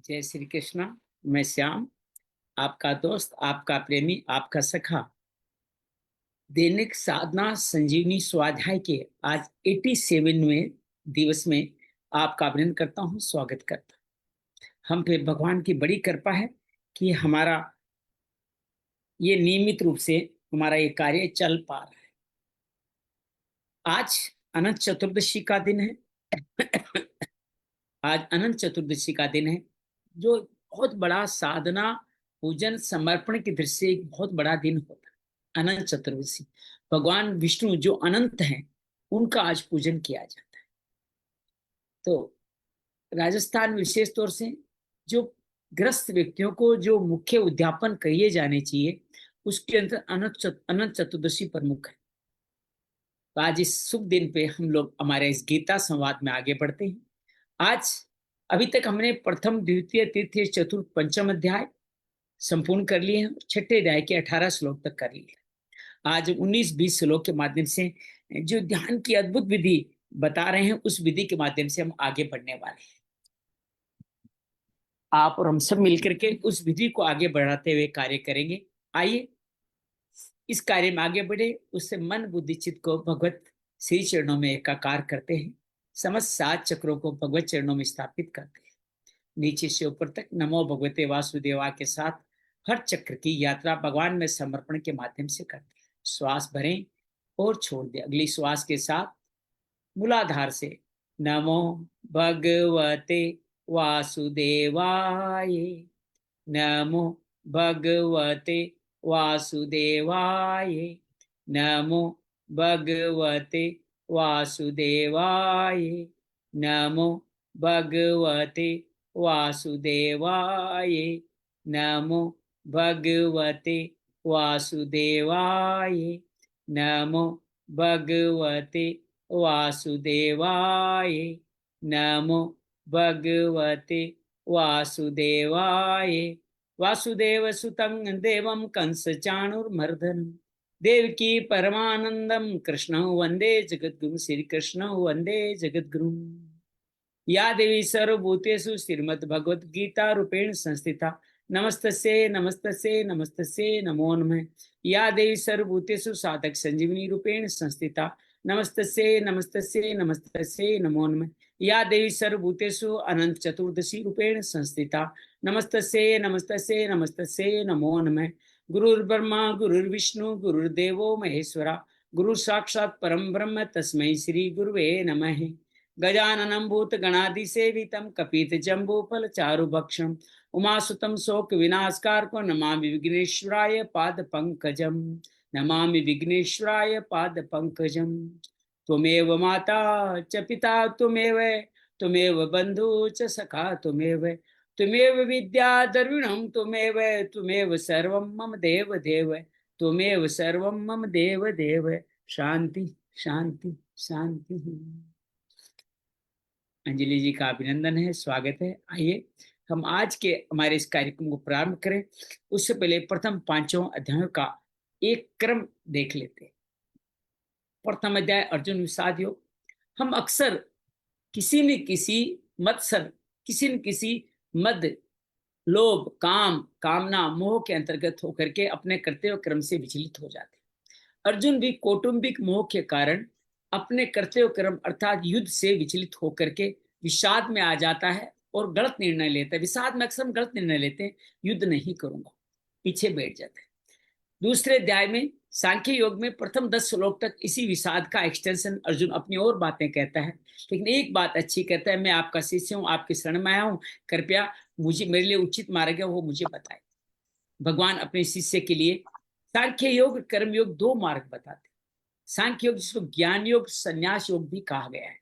जय श्री कृष्णा। मैं श्याम, आपका दोस्त, आपका प्रेमी, आपका सखा। दैनिक साधना संजीवनी स्वाध्याय के आज 87वें दिवस में आपका अभिनंदन करता हूं, स्वागत करता हूं। हम पे भगवान की बड़ी कृपा है कि हमारा ये नियमित रूप से हमारा ये कार्य चल पा रहा है। आज अनंत चतुर्दशी का दिन है। आज अनंत चतुर्दशी का दिन है, जो बहुत बड़ा साधना, पूजन, समर्पण की दृष्टि से एक बहुत बड़ा दिन होता है। अनंत चतुर्दशी, भगवान विष्णु जो अनंत हैं, उनका आज पूजन किया जाता है। तो राजस्थान विशेष तौर से जो ग्रस्त व्यक्तियों को जो मुख्य उद्यापन किए जाने चाहिए, उसके अंदर अनंत चतुर्दशी प्रमुख है। तो आज इस शुभ दिन पे हम लोग हमारे इस गीता संवाद में आगे बढ़ते हैं। आज अभी तक हमने प्रथम, द्वितीय, तृतीय, चतुर्थ, पंचम अध्याय संपूर्ण कर लिए हैं। छठे अध्याय के 18 श्लोक तक कर लिए। आज 19-20 श्लोक के माध्यम से जो ध्यान की अद्भुत विधि बता रहे हैं, उस विधि के माध्यम से हम आगे बढ़ने वाले हैं। आप और हम सब मिलकर के उस विधि को आगे बढ़ाते हुए कार्य करेंगे। आइए इस कार्य में आगे बढ़े, उससे मन बुद्धि चित्त को भगवत श्री चरणों में एकाकार करते हैं। समस्त 7 चक्रों को भगवत चरणों में स्थापित करते हैं। नीचे से ऊपर तक नमो भगवते वासुदेवा के साथ हर चक्र की यात्रा भगवान में समर्पण के माध्यम से करते हैं। श्वास भरें और छोड़ दें। अगली श्वास के साथ मूलाधार से नमो भगवते वासुदेवाय, नमो भगवते वासुदेवाय, नमो भगवते वासुदेवाय, नमो भगवते वासुदेवाय, नमो भगवते वासुदेवाय, नमो भगवते वासुदेवाय, नमो भगवते वासुदेवाय। वासुदेव सुतं देवं कंस चाणूरमर्दनं देवकी परमानंदम कृष्ण वंदे जगद्गुरु। श्री कृष्ण वंदे जगद्गुरु। या देवी सर्वभूतेषु श्रीमद्भगवद गीता रूपेण संस्थिता नमस्तस्यै नमस्तस्यै नमस्तस्यै नमो नमः। या देवी सर्वभूतेषु साधक संजीवनी रूपेण संस्थिता नमस्तस्यै नमस्तस्यै नमस्तस्यै नमो नमः। या देवी सर्वभूतेषु अनंत चतुर्दशी रूपेण संस्थिता नमस्तस्यै नमस्तस्यै नमस्तस्यै नमो नमः। गुरुर्ब्रह्मा गुरुर्विष्णु गुरुर्देवो महेश्वरा, गुरु साक्षात् परम ब्रह्म तस्मै श्री गुरुवे नमः। गजाननं भूतगणाधिसेवितं कपितजम्बूफलचारुभक्षं उमासुतं शोकविनाशकारको नमामि विघ्नेश्वराय पादपङ्कजं, नमामि विघ्नेश्वराय पादपङ्कजं। त्वमेव माता च पिता त्वमेव, त्वमेव बन्धु च सखा त्वमेव, त्वमेव विद्या द्रविणं त्वमेव, त्वमेव सर्वं मम देव देव, त्वमेव सर्वं मम देव देव। शांति शांति शांति। अंजलि जी का अभिनंदन है, स्वागत है। आइए हम आज के हमारे इस कार्यक्रम को प्रारंभ करें। उससे पहले प्रथम 5 अध्यायों का एक क्रम देख लेते हैं। प्रथम अध्याय अर्जुन विषाद योग। हम अक्सर किसी न किसी मत्सर, किसी न किसी मद, लोभ, काम, कामना, मोह के अंतर्गत होकर के अपने कर्तव्य क्रम से विचलित हो जाते हैं। अर्जुन भी कौटुंबिक मोह के कारण अपने कर्तव्य क्रम अर्थात युद्ध से विचलित होकर के विषाद में आ जाता है और गलत निर्णय लेता है। विषाद में अक्सर हम गलत निर्णय लेते हैं, युद्ध नहीं करूंगा, पीछे बैठ जाता है। दूसरे अध्याय में सांख्य योग में प्रथम 10 श्लोक तक इसी विषाद का एक्सटेंशन अर्जुन अपनी और बातें कहता है, लेकिन एक बात अच्छी कहता है, मैं आपका शिष्य हूं, आपके शरण में आया हूं, कृपया मुझे, मेरे लिए उचित मार्ग है वो मुझे बताए। भगवान अपने शिष्य के लिए सांख्य योग, कर्म योग 2 मार्ग बताते। सांख्य योग जिसको ज्ञान योग, संन्यास योग भी कहा गया है।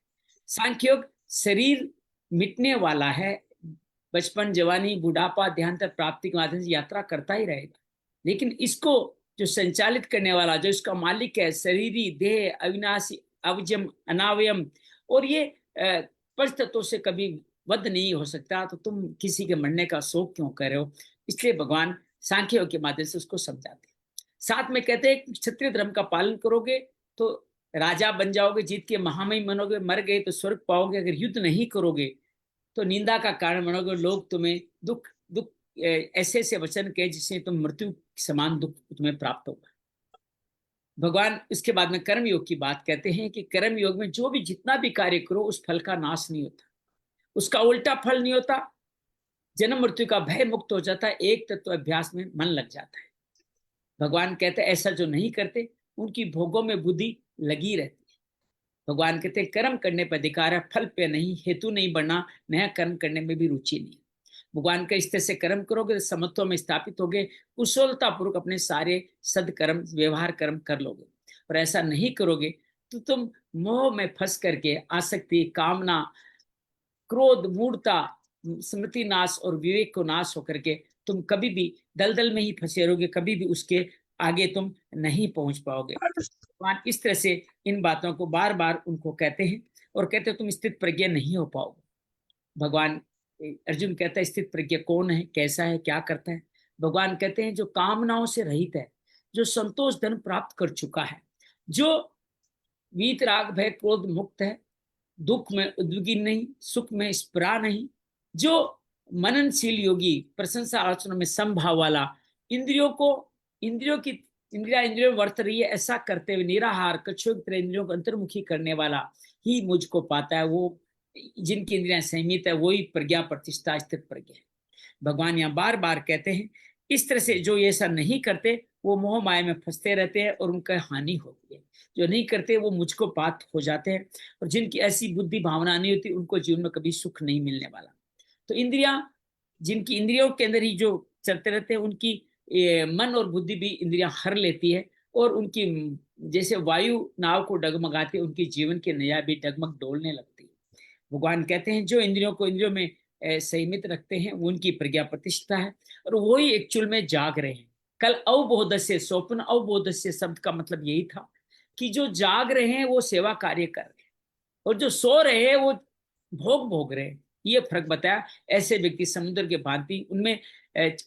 सांख्य योग शरीर मिटने वाला है, बचपन, जवानी, बुढ़ापा, देहांत प्राप्ति के माध्यम से यात्रा करता ही रहेगा, लेकिन इसको जो संचालित करने वाला, जो इसका मालिक है, शरीरी देह, अविनाशी, अवजम, अनावयम, और ये पंच तत्वों से कभी वध नहीं हो सकता, तो तुम किसी के मरने का शोक क्यों कर रहे हो? इसलिए भगवान सांख्य योग के माध्यम से उसको समझाते। साथ में कहते हैं क्षत्रिय धर्म का पालन करोगे तो राजा बन जाओगे, जीत के महामहिम बनोगे, मर गए तो स्वर्ग पाओगे। अगर युद्ध नहीं करोगे तो निंदा का कारण बनोगे, लोग तुम्हें दुख दुख ऐसे ऐसे वचन कहे जिससे तुम मृत्यु समान दुख तुम्हें प्राप्त होगा। भगवान इसके बाद में कर्म योग की बात कहते हैं कि कर्म योग में जो भी जितना भी कार्य करो उस फल का नाश नहीं होता, उसका उल्टा फल नहीं होता, जन्म मृत्यु का भय मुक्त हो जाता है, एक तत्व अभ्यास में मन लग जाता है। भगवान कहते हैं ऐसा जो नहीं करते उनकी भोगों में बुद्धि लगी रहती है। भगवान कहते हैं कर्म करने पर अधिकार है, फल पे नहीं, हेतु नहीं बढ़ना, नया कर्म करने में भी रुचि नहीं। भगवान का इस तरह से कर्म करोगे तो समत्व में स्थापित होगे, कुशलता पूर्वक अपने सारे सदकर्म व्यवहार कर्म कर लोगे। और ऐसा नहीं करोगे तो तुम मोह में फंस करके आसक्ति, कामना, क्रोध, मूढ़ता, स्मृति नाश और विवेक को नाश होकर के तुम कभी भी दलदल में ही फंसे रहोगे, कभी भी उसके आगे तुम नहीं पहुंच पाओगे। भगवान इस तरह से इन बातों को बार बार उनको कहते हैं और कहते हैं तुम स्थित प्रज्ञ नहीं हो पाओगे। भगवान अर्जुन कहता है स्थित प्रज्ञ कौन है, कैसा है, क्या करता है? भगवान कहते हैं जो कामनाओं से रहित है, जो संतोष धन प्राप्त कर चुका है, जो वीत राग भय क्रोध मुक्त है, दुख में उद्विग्न नहीं, सुख में स्पृहा नहीं, जो मननशील योगी, प्रशंसा आलोचना में समभाव वाला, इंद्रियों को इंद्रियों की इंद्रियों में वर्त रही है ऐसा करते हुए निराहार कछुओं की तरह इंद्रियों को अंतर्मुखी करने वाला ही मुझको पाता है। वो जिनकी इंद्रियां संयमित है वही प्रज्ञा प्रतिष्ठा स्थित प्रज्ञा है। भगवान यहाँ बार बार कहते हैं इस तरह से जो ऐसा नहीं करते वो मोह माया में फंसते रहते हैं और उनका हानि होती है। जो नहीं करते वो मुझको पात हो जाते हैं, और जिनकी ऐसी बुद्धि भावना नहीं होती उनको जीवन में कभी सुख नहीं मिलने वाला। तो इंद्रियां, जिनकी इंद्रियों के अंदर ही जो चलते रहते हैं उनकी मन और बुद्धि भी इंद्रियां हर लेती है, और उनकी जैसे वायु नाव को डगमगाती है उनकी जीवन की नया भी डगमग डोलने लगती है। भगवान कहते हैं जो इंद्रियों को इंद्रियों में संयमित रखते हैं वो उनकी प्रज्ञा प्रतिष्ठा है, और वही एक्चुअल में जाग रहे हैं। कल अवबोधस्य स्वप्न अवबोधस्य शब्द का मतलब यही था कि जो जाग रहे हैं वो सेवा कार्य कर रहे हैं, और जो सो रहे हैं वो भोग भोग रहे हैं। ये फर्क बताया। ऐसे व्यक्ति समुद्र के भांति, उनमें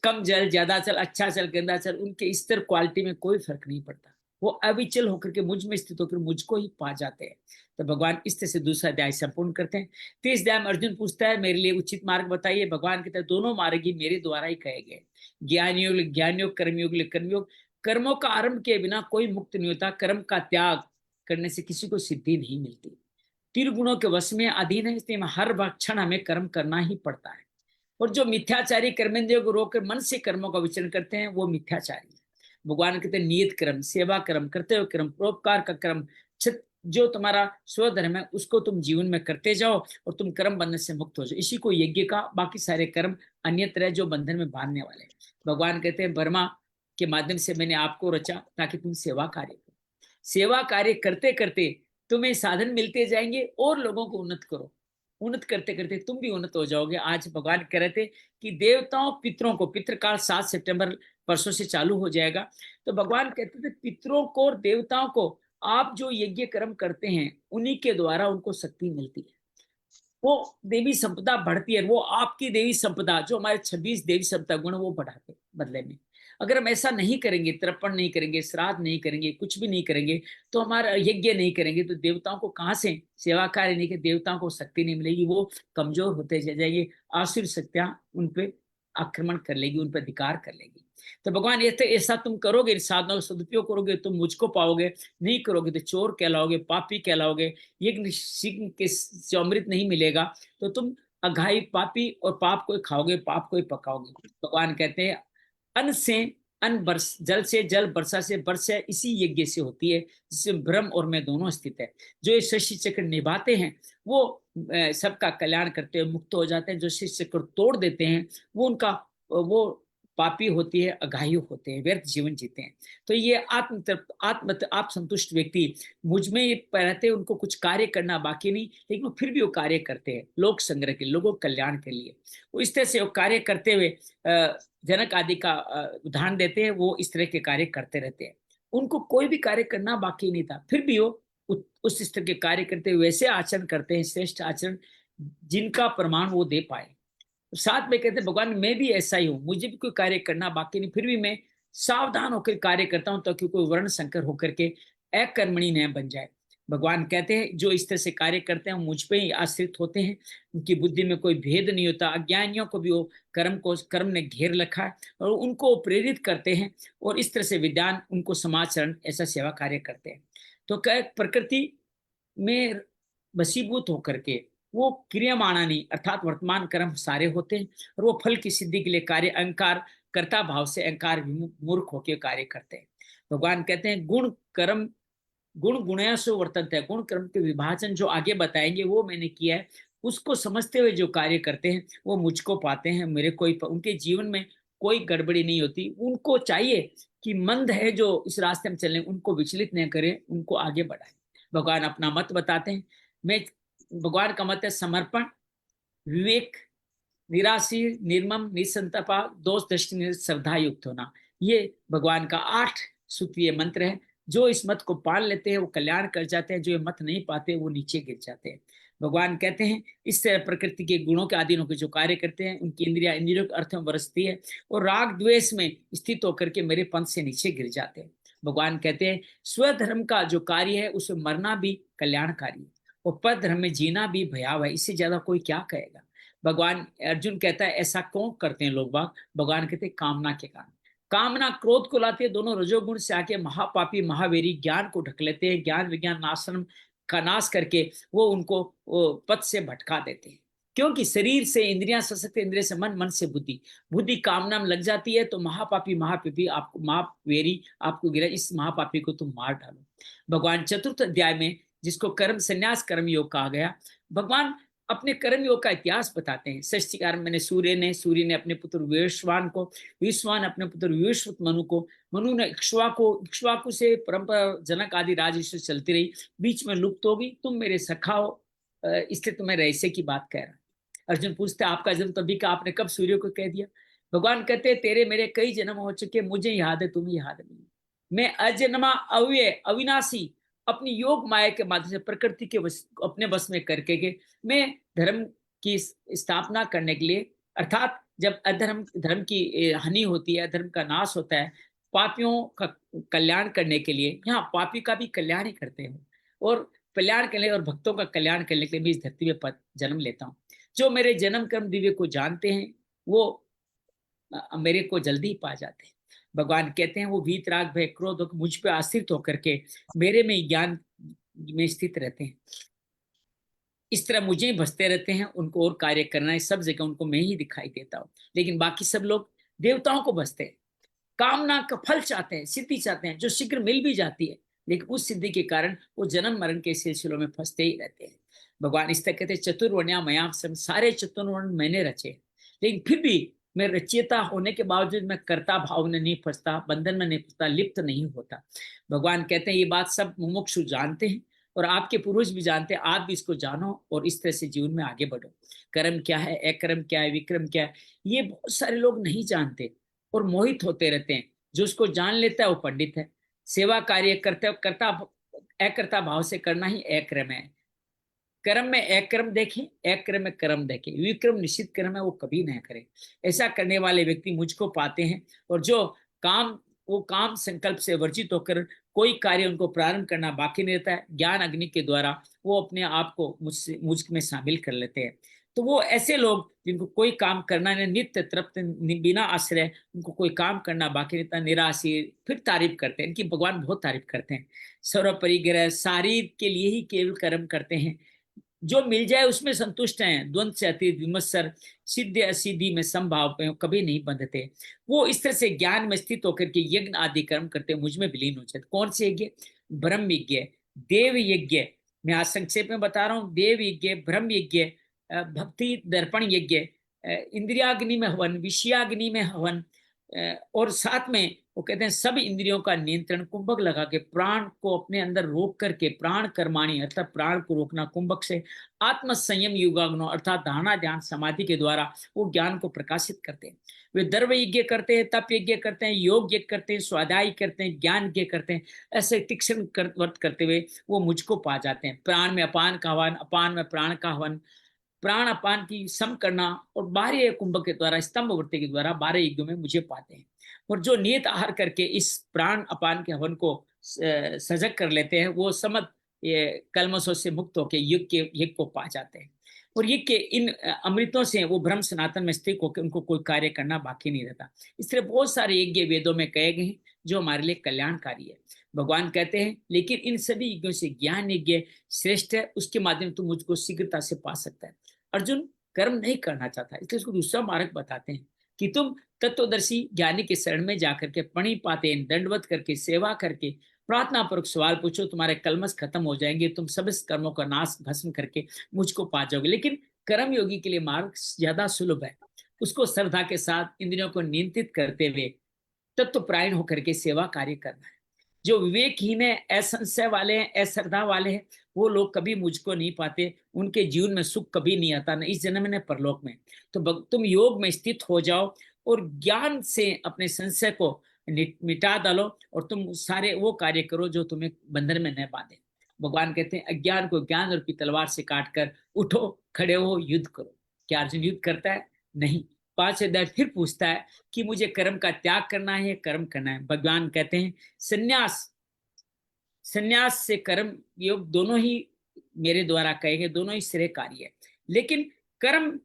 कम जल ज्यादा चल, अच्छा चल गंदा चल, उनके स्तर क्वालिटी में कोई फर्क नहीं पड़ता। वो अविचल होकर के मुझ में स्थित होकर मुझको ही पा जाते हैं। तो भगवान इस तरह से दूसरा अध्याय संपूर्ण करते हैं। 30 अध्याय में अर्जुन पूछता है मेरे लिए उचित मार्ग बताइए। भगवान कहते हैं दोनों मार्ग ही मेरे द्वारा ही कहे गए, ज्ञान योग ज्ञान योग, कर्मयोग कर्मयोग। कर्मों का आरंभ के बिना कोई मुक्त नहीं होता, कर्म का त्याग करने से किसी को सिद्धि नहीं मिलती। त्रिगुणों के वश में अधीन है, इसलिए हर क्षण हमें कर्म करना ही पड़ता है। और जो मिथ्याचारी कर्मेंद्रियों को रोककर मन से कर्मों का विचरण करते हैं वो मिथ्याचारी है। भगवान कहते हैं नियत कर्म, सेवा कर्म, कर्तव्य कर्म, परोपकार का कर्म, जो तुम्हारा स्वधर्म है उसको तुम जीवन में करते जाओ और तुम कर्म बंधन से मुक्त हो जाओ। इसी को यज्ञ का, बाकी सारे कर्म अन्यत्र है जो बंधन में बांधने वाले। भगवान कहते हैं ब्रह्मा के माध्यम से मैंने आपको रचा ताकि तुम सेवा कार्य करो। सेवा कार्य करते करते तुम्हें साधन मिलते जाएंगे और लोगों को उन्नत करो। उन्नत करते करते तुम भी उन्नत हो जाओगे। आज भगवान कह रहे थे कि देवताओं पितरों को, पितृकाल 7 सितंबर परसों से चालू हो जाएगा। तो भगवान कहते थे पितरों को और देवताओं को आप जो यज्ञ कर्म करते हैं उन्हीं के द्वारा उनको शक्ति मिलती है, वो देवी संपदा बढ़ती है। वो आपकी देवी संपदा जो हमारे 26 देवी संपदा गुण वो बढ़ाते बदले में। अगर हम ऐसा नहीं करेंगे, तर्पण नहीं करेंगे, श्राद्ध नहीं करेंगे, कुछ भी नहीं करेंगे, तो हमारा यज्ञ नहीं करेंगे, तो देवताओं को कहाँ से सेवा कार्य नहीं, कि देवताओं को शक्ति नहीं मिलेगी, वो कमजोर होते जाएंगे, आसुर शक्तियां उन पे आक्रमण कर लेगी, उन पर अधिकार कर लेगी। तो भगवान ये ऐसा तुम करोगे, साधनों का सदुपयोग करोगे तुम मुझको पाओगे, नहीं करोगे तो चोर कहलाओगे, पापी कहलाओगे, यज्ञ के जो अमृत नहीं मिलेगा तो तुम अघाई पापी और पाप को खाओगे, पाप को ही पकाओगे। भगवान कहते हैं अन्न से अन्न, बरस जल से जल, वर्षा से वर्षा इसी यज्ञ से होती है जिसमें ब्रह्म और मैं दोनों स्थित है। जो ये शशि चक्र निभाते हैं वो सबका कल्याण करते हुए मुक्त हो जाते हैं। जो शशि चक्र तोड़ देते हैं वो उनका वो पापी होती है, अघायु होते हैं, व्यर्थ जीवन जीते हैं। तो ये आप संतुष्ट व्यक्ति मुझ में रहते, उनको कुछ कार्य करना बाकी नहीं, लेकिन वो फिर भी वो कार्य करते हैं लोक संग्रह के, लोगों के कल्याण के लिए। वो इस तरह से वो कार्य करते हुए जनक आदि का उदाहरण देते हैं, वो इस तरह के कार्य करते रहते हैं। उनको कोई भी कार्य करना बाकी नहीं था, फिर भी वो उस स्तर के कार्य करते हुए वैसे आचरण करते हैं, श्रेष्ठ आचरण जिनका प्रमाण वो दे पाए। साथ में कहते भगवान मैं भी ऐसा ही हूं, मुझे भी कोई कार्य करना बाकी नहीं, फिर भी मैं सावधान होकर कार्य करता हूं ताकि कोई वर्ण संकर होकर के अकर्मणी न बन जाए। भगवान कहते हैं जो इस तरह से कार्य करते हैं मुझ पे ही आश्रित होते हैं, उनकी बुद्धि में कोई भेद नहीं होता। अज्ञानियों को भी वो कर्म ने घेर रखा है और उनको प्रेरित करते हैं, और इस तरह से विद्वान उनको समाचरण ऐसा सेवा कार्य करते हैं। तो प्रकृति में वशीभूत होकर के वो क्रियमाणानी अर्थात वर्तमान कर्म सारे होते हैं, और वो फल की सिद्धि के लिए कार्य अहंकार कर्ता भाव से अहंकार मूर्ख होकर कार्य करते हैं। भगवान कहते हैं गुण गुणयासो वर्तन्ते है, गुण कर्म के विभाजन जो आगे बताएंगे वो मैंने किया है, उसको समझते हुए जो कार्य करते हैं वो मुझको पाते हैं, मेरे कोई उनके जीवन में कोई गड़बड़ी नहीं होती। उनको चाहिए कि मंद है जो इस रास्ते में चलें उनको विचलित नहीं करें, उनको आगे बढ़ाएं। भगवान अपना मत बताते हैं। मैं भगवान का मत है समर्पण, विवेक, निराशीर, निर्मम, निसंतपा, दोष दृष्टि, श्रद्धा युक्त होना। ये भगवान का 8 सूत्रीय मंत्र है। जो इस मत को पाल लेते हैं वो कल्याण कर जाते हैं, जो ये मत नहीं पाते वो नीचे गिर जाते हैं। भगवान कहते हैं इस तरह प्रकृति के गुणों के अधीन होकर जो कार्य करते हैं उनकी इंद्रियों के अर्थ में बरसती है और राग द्वेष में स्थित होकर के मेरे पंथ से नीचे गिर जाते हैं। भगवान कहते हैं स्वधर्म का जो कार्य है उसमें मरना भी कल्याणकारी है और पर धर्म में जीना भी भयावह है, इससे ज्यादा कोई क्या कहेगा। भगवान अर्जुन कहता है ऐसा क्यों करते हैं लोग बाग। भगवान कहते हैं कामना के कारण। कामना क्रोध को लाती है, दोनों रजोगुण से आके महापापी महावेरी ज्ञान को ढक लेते हैं, ज्ञान विज्ञान नाशनम का नाश करके वो उनको पथ से भटका देते हैं। क्योंकि शरीर से इंद्रियां सशक्त, इंद्रिय से मन, मन से बुद्धि, बुद्धि कामना में लग जाती है तो महापापी महापापी आपको महावेरी आपको गिरा, इस महापापी को तुम मार डालो। भगवान चतुर्थ अध्याय में जिसको कर्म संन्यास कर्म योग कहा गया, भगवान अपने कर्म योग का इतिहास बताते हैं। सृष्टिकार मैंने सूर्य ने अपने पुत्र विश्वान को, विश्वान अपने पुत्र विश्वत मनु को, मनु ने इक्ष्वाकु से परंपरा जनक आदि राज चलती रही, बीच में लुप्त हो गई। तुम मेरे सखा हो इसलिए तुम्हें रहस्य की बात कह रहा। अर्जुन पूछते आपका जन्म तभी का, आपने कब सूर्य को कह दिया। भगवान कहते तेरे मेरे कई जन्म हो चुके, मुझे याद है तुम्हें याद नहीं। मैं अजन्मा अव्यय अविनाशी अपनी योग माया के माध्यम से प्रकृति के अपने बस में करके के मैं धर्म की स्थापना करने के लिए, अर्थात जब धर्म की हानि होती है, धर्म का नाश होता है, पापियों का कल्याण करने के लिए, यहाँ पापी का भी कल्याण ही करते हैं और कल्याण के लिए और भक्तों का कल्याण करने के लिए भी इस धरती में जन्म लेता हूँ। जो मेरे जन्म कर्म दिव्य को जानते हैं वो मेरे को जल्दी पा जाते हैं। भगवान कहते हैं वो वीतराग भय क्रोध मुझ पे आश्रित होकर के मेरे में ज्ञान में स्थित रहते हैं, इस तरह मुझे ही भसते रहते हैं। उनको और कार्य करना है, सब जगह उनको मैं ही दिखाई देता हूँ, लेकिन बाकी सब लोग देवताओं को भसते हैं, कामना का फल चाहते हैं, सिद्धि चाहते हैं जो शीघ्र मिल भी जाती है, लेकिन उस सिद्धि के कारण वो जन्म मरण के सिलसिलों में फंसते ही रहते हैं। भगवान इस तरह कहते हैं चतुर्वर्ण्या मयाम सम, सारे चतुर्वर्ण मैंने रचे, लेकिन फिर भी मैं रचयिता होने के बावजूद मैं कर्ता भाव में नहीं फंसता, बंधन में नहीं फंसता, लिप्त नहीं होता। भगवान कहते हैं ये बात सब मुमुक्षु जानते हैं और आपके पूर्वज भी जानते हैं, आप भी इसको जानो और इस तरह से जीवन में आगे बढ़ो। कर्म क्या है, अकर्म क्या है, विक्रम क्या है, ये बहुत सारे लोग नहीं जानते और मोहित होते रहते हैं। जो उसको जान लेता है वो पंडित है। सेवा कार्य करते करता अकर्ता भाव से करना ही अक्रम है। कर्म में अक्रम देखें, अक्रम में कर्म देखें, विक्रम निश्चित कर्म है वो कभी नहीं करें। ऐसा करने वाले व्यक्ति मुझको पाते हैं और जो काम संकल्प से वर्जित होकर कोई कार्य उनको प्रारंभ करना बाकी नहीं रहता है, ज्ञान अग्नि के द्वारा वो अपने आप को मुझ में शामिल कर लेते हैं। तो वो ऐसे लोग जिनको कोई काम करना नहीं, नित्य तृप्त बिना आश्रय, उनको कोई काम करना बाकी रहता, निराशी, फिर तारीफ करते हैं। इनकी भगवान बहुत तारीफ करते हैं। सर्व परिग्रह, शारीर के लिए ही केवल कर्म करते हैं, जो मिल जाए उसमें संतुष्ट हैं, द्वंद से अतीत, विमत्सर, सिद्ध असिद्धि में संभाव पे कभी नहीं बंधते। वो इस तरह से ज्ञान में स्थित होकर के यज्ञ आदि कर्म करते मुझ में विलीन हो जाते। कौन से यज्ञ? ब्रह्म यज्ञ, देव यज्ञ, मैं आज संक्षेप में बता रहा हूँ। देव यज्ञ, ब्रह्म यज्ञ, भक्ति दर्पण यज्ञ, इंद्रियाग्नि में हवन, विषयाग्नि में हवन, और साथ में वो कहते हैं सब इंद्रियों का नियंत्रण कुंभक लगा के, प्राण को अपने अंदर रोक करके, प्राण कर्माणी अर्थात प्राण को रोकना कुंभक से, आत्म संयम युगाग्नो अर्थात धारणा ध्यान समाधि के द्वारा वो ज्ञान को प्रकाशित करते हैं। वे दर्व यज्ञ करते हैं, तप यज्ञ करते हैं, योग यज्ञ करते हैं, स्वाध्याय करते हैं, ज्ञान यज्ञ करते हैं। ऐसे तीक्ष्ण वर्त करते हुए वो मुझको पा जाते हैं। प्राण में अपान का हवन, अपान में प्राण का हवन, प्राण अपान की सम करना और बाह्य कुंभ के द्वारा, स्तंभ वृत्ति के द्वारा 12 यज्ञों में मुझे पाते हैं। और जो नियत आहार करके इस प्राण अपान के हवन को सजग कर लेते हैं, वो समत ये कलमशों से मुक्त होकर यज्ञ को पा जाते हैं। और यज्ञ के इन अमृतों से वो ब्रह्म सनातन में स्थित होकर उनको कोई कार्य करना बाकी नहीं रहता। इसलिए बहुत सारे यज्ञ वेदों में कहे गए हैं जो हमारे लिए कल्याणकारी है। भगवान कहते हैं लेकिन इन सभी यज्ञों से ज्ञान यज्ञ श्रेष्ठ है, उसके माध्यम तुम मुझको शीघ्रता से पा सकता है। अर्जुन कर्म नहीं करना चाहता, इसलिए उसको दूसरा मार्ग बताते हैं कि तुम तत्वदर्शी ज्ञानी के शरण में जाकर के प्रणिपाते दंडवत करके सेवा करके प्रार्थना पूर्वक सवाल पूछो, तुम्हारे कलमश खत्म हो जाएंगे, तुम सब कर्मों का नाश भस्म करके मुझको पा जाओगे। लेकिन कर्म योगी के लिए मार्ग ज्यादा सुलभ है, उसको श्रद्धा के साथ इंद्रियों को नियंत्रित करते हुए तत्व प्रायण होकर के सेवा कार्य करना है। जो विवेकहीन है, असंशय वाले हैं, अश्रद्धा वाले हैं, वो लोग कभी मुझको नहीं पाते, उनके जीवन में सुख कभी नहीं आता, न इस जन्म में न परलोक में। तो तुम योग में स्थित हो जाओ और ज्ञान से अपने संशय को मिटा डालो और तुम सारे वो कार्य करो जो तुम्हें बंधन में न बांधे। भगवान कहते हैं अज्ञान को ज्ञान रूपी तलवार से काट कर उठो, खड़े हो, युद्ध करो। क्या अर्जुन युद्ध करता है? नहीं। 5 अध्याय फिर पूछता है कि मुझे कर्म का त्याग करना है, कर्म करना है। भगवान कहते हैं संन्यास से कर्म योग दोनों ही मेरे द्वारा कहे गए, दोनों ही श्रेय कार्य है, लेकिन कर्म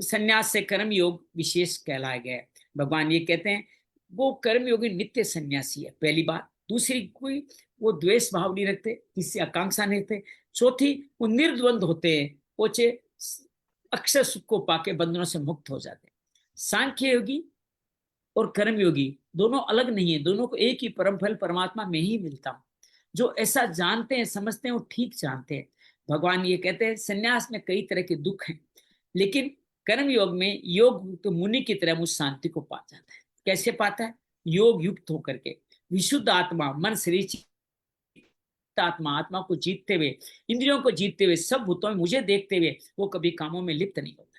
संन्यास से कर्म योग विशेष कहलाया गया है। भगवान ये कहते हैं वो कर्म योगी नित्य सन्यासी है, पहली बात। दूसरी, कोई वो द्वेष भाव नहीं रखते, किसी आकांक्षा नहीं रखते। चौथी, वो निर्द्वंद होते हैं, पोचे अक्षर सुख को पाके बंधनों से मुक्त हो जाते हैं। सांख्य योगी और कर्म योगी दोनों अलग नहीं है, दोनों को एक ही परम फल परमात्मा में ही मिलता हूं। जो ऐसा जानते हैं, समझते हैं, वो ठीक जानते हैं। भगवान ये कहते हैं संन्यास में कई तरह के दुख हैं, लेकिन कर्म योग में योग तो मुनि की तरह मुझ शांति को पा जाता है। कैसे पाता है? योग युक्त होकर के, विशुद्ध आत्मा, मन शरीर आत्मा को जीतते हुए, इंद्रियों को जीतते हुए, सब भूतों में मुझे देखते हुए वो कभी कामों में लिप्त नहीं होता।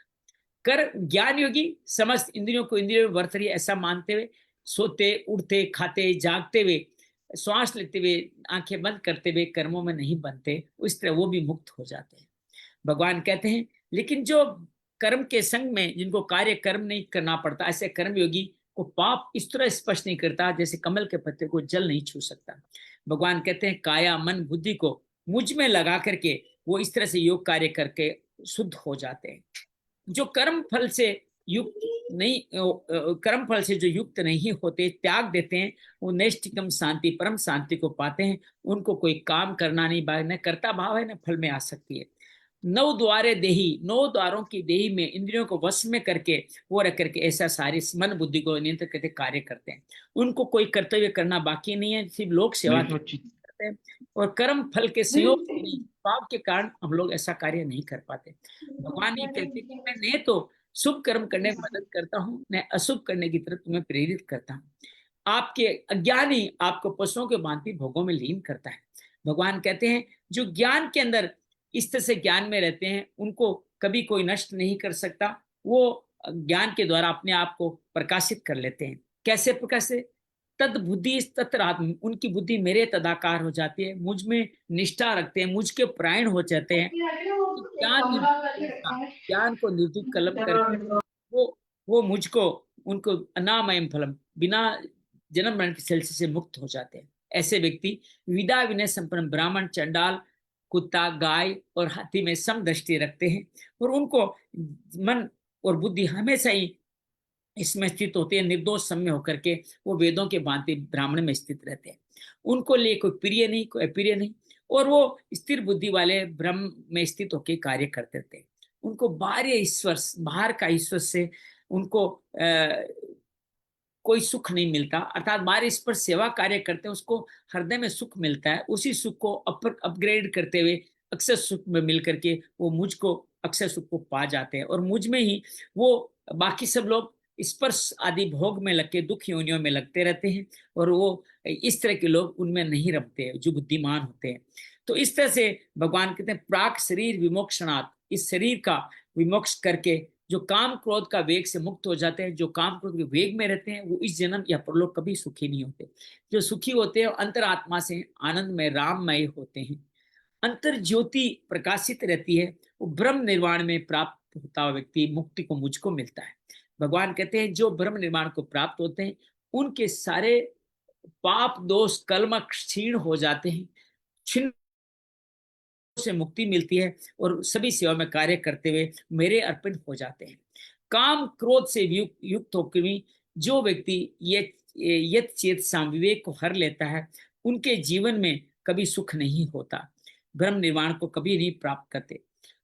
कर ज्ञान योगी समस्त इंद्रियों को इंद्रियों में वर्त रही ऐसा मानते हुए, सोते उठते खाते जागते हुए, श्वास लेते हुए, आंखें बंद करते हुए कर्मों में नहीं बनते, उस तरह वो भी मुक्त हो जाते हैं। भगवान कहते हैं लेकिन जो कर्म के संग में जिनको कार्य कर्म नहीं करना पड़ता, ऐसे कर्म योगी को पाप इस तरह स्पर्श नहीं करता जैसे कमल के पत्ते को जल नहीं छू सकता। भगवान कहते हैं काया मन बुद्धि को मुझ में लगा करके वो इस तरह से योग कार्य करके शुद्ध हो जाते हैं। जो कर्म फल से युक्त नहीं, कर्म फल से जो युक्त नहीं होते, त्याग देते हैं, वो नैष्ठिकम शांति, परम शांति को पाते हैं। उनको कोई काम करना नहीं, न कर्ता भाव है, न फल में आ सकती है। 9 द्वारे देही, 9 द्वारों की देही में इंद्रियों को वश में करके वो रख करके ऐसा सारी मन बुद्धि को नियंत्रित करके कार्य करते हैं। उनको कोई कर्तव्य करना बाकी नहीं है, सिर्फ लोक सेवा करते हैं। और कर्म फल के संयोग नहीं, पाप के कारण हम लोग ऐसा कार्य नहीं कर पाते। भगवान ये कहते हैं कि मैं न तो शुभ कर्म करने में मदद करता हूँ, न अशुभ करने की तरफ तुम्हें प्रेरित करता हूँ। आपके अज्ञान ही आपको पशुओं के भांति भोगों में लीन करता है। भगवान कहते हैं जो ज्ञान के अंदर इस तरह से ज्ञान में रहते हैं, उनको कभी कोई नष्ट नहीं कर सकता। वो ज्ञान के द्वारा अपने आप को प्रकाशित कर लेते हैं। कैसे प्रकाशित? तद बुद्धि तत्रात्म, उनकी बुद्धि मेरे तदाकार हो जाती है, मुझ में निष्ठा रखते हैं, मुझ के प्रायण हो जाते हैं। ज्ञान को निर्दुख कलम करके वो मुझको, उनको अनामयम फलम, बिना जन्म मरण के सिलसिले से मुक्त हो जाते हैं। ऐसे व्यक्ति विदा विनय संपन्न ब्राह्मण, चंडाल, कुत्ता, गाय और हाथी में सम दृष्टि रखते हैं और उनको मन और बुद्धि हमेशा ही इसमें स्थित होते हैं। निर्दोष सम्य होकर के वो वेदों के भांति ब्राह्मण में स्थित रहते हैं। उनको लिए कोई प्रिय नहीं, कोई अप्रिय नहीं, और वो स्थिर बुद्धि वाले ब्रह्म में स्थित होकर कार्य करते थे। उनको बाहर ईश्वर, बाहर का ईश्वर से उनको कोई सुख नहीं मिलता, अर्थात बाहर इस पर सेवा कार्य करते हैं, उसको हृदय में सुख मिलता है। उसी सुख को अपग्रेड करते हुए अक्षर सुख में मिल करके वो मुझको अक्षर सुख को पा जाते हैं और मुझ में ही वो बाकी सब लोग स्पर्श आदि भोग में लग के दुख योनियों में लगते रहते हैं और वो इस तरह के लोग उनमें नहीं रमते जो बुद्धिमान होते हैं। तो इस तरह से भगवान कहते हैं प्राक शरीर विमोक्षणात्, इस शरीर का विमोक्ष करके जो काम क्रोध का वेग से मुक्त हो जाते हैं, जो काम क्रोध के वेग में रहते हैं, वो इस जन्म या परलोक कभी सुखी नहीं होते। जो सुखी होते हैं अंतरात्मा से आनंद में राममय होते हैं। अंतर ज्योति प्रकाशित रहती है, वो ब्रह्म निर्वाण में प्राप्त होता हुआ व्यक्ति मुक्ति को मुझको मिलता है। भगवान कहते हैं जो ब्रह्म निर्वाण को प्राप्त होते हैं उनके सारे पाप दोष कलमश क्षीण हो जाते हैं, छिन्न से मुक्ति मिलती है और सभी सेवा में कार्य करते हुए मेरे अर्पण हो जाते हैं। काम क्रोध से युक्त होकर भी जो व्यक्ति ये यत चेत साम विवेक को हर लेता है, उनके जीवन में कभी सुख नहीं होता, ब्रह्म निर्वाण को कभी नहीं प्राप्त करते।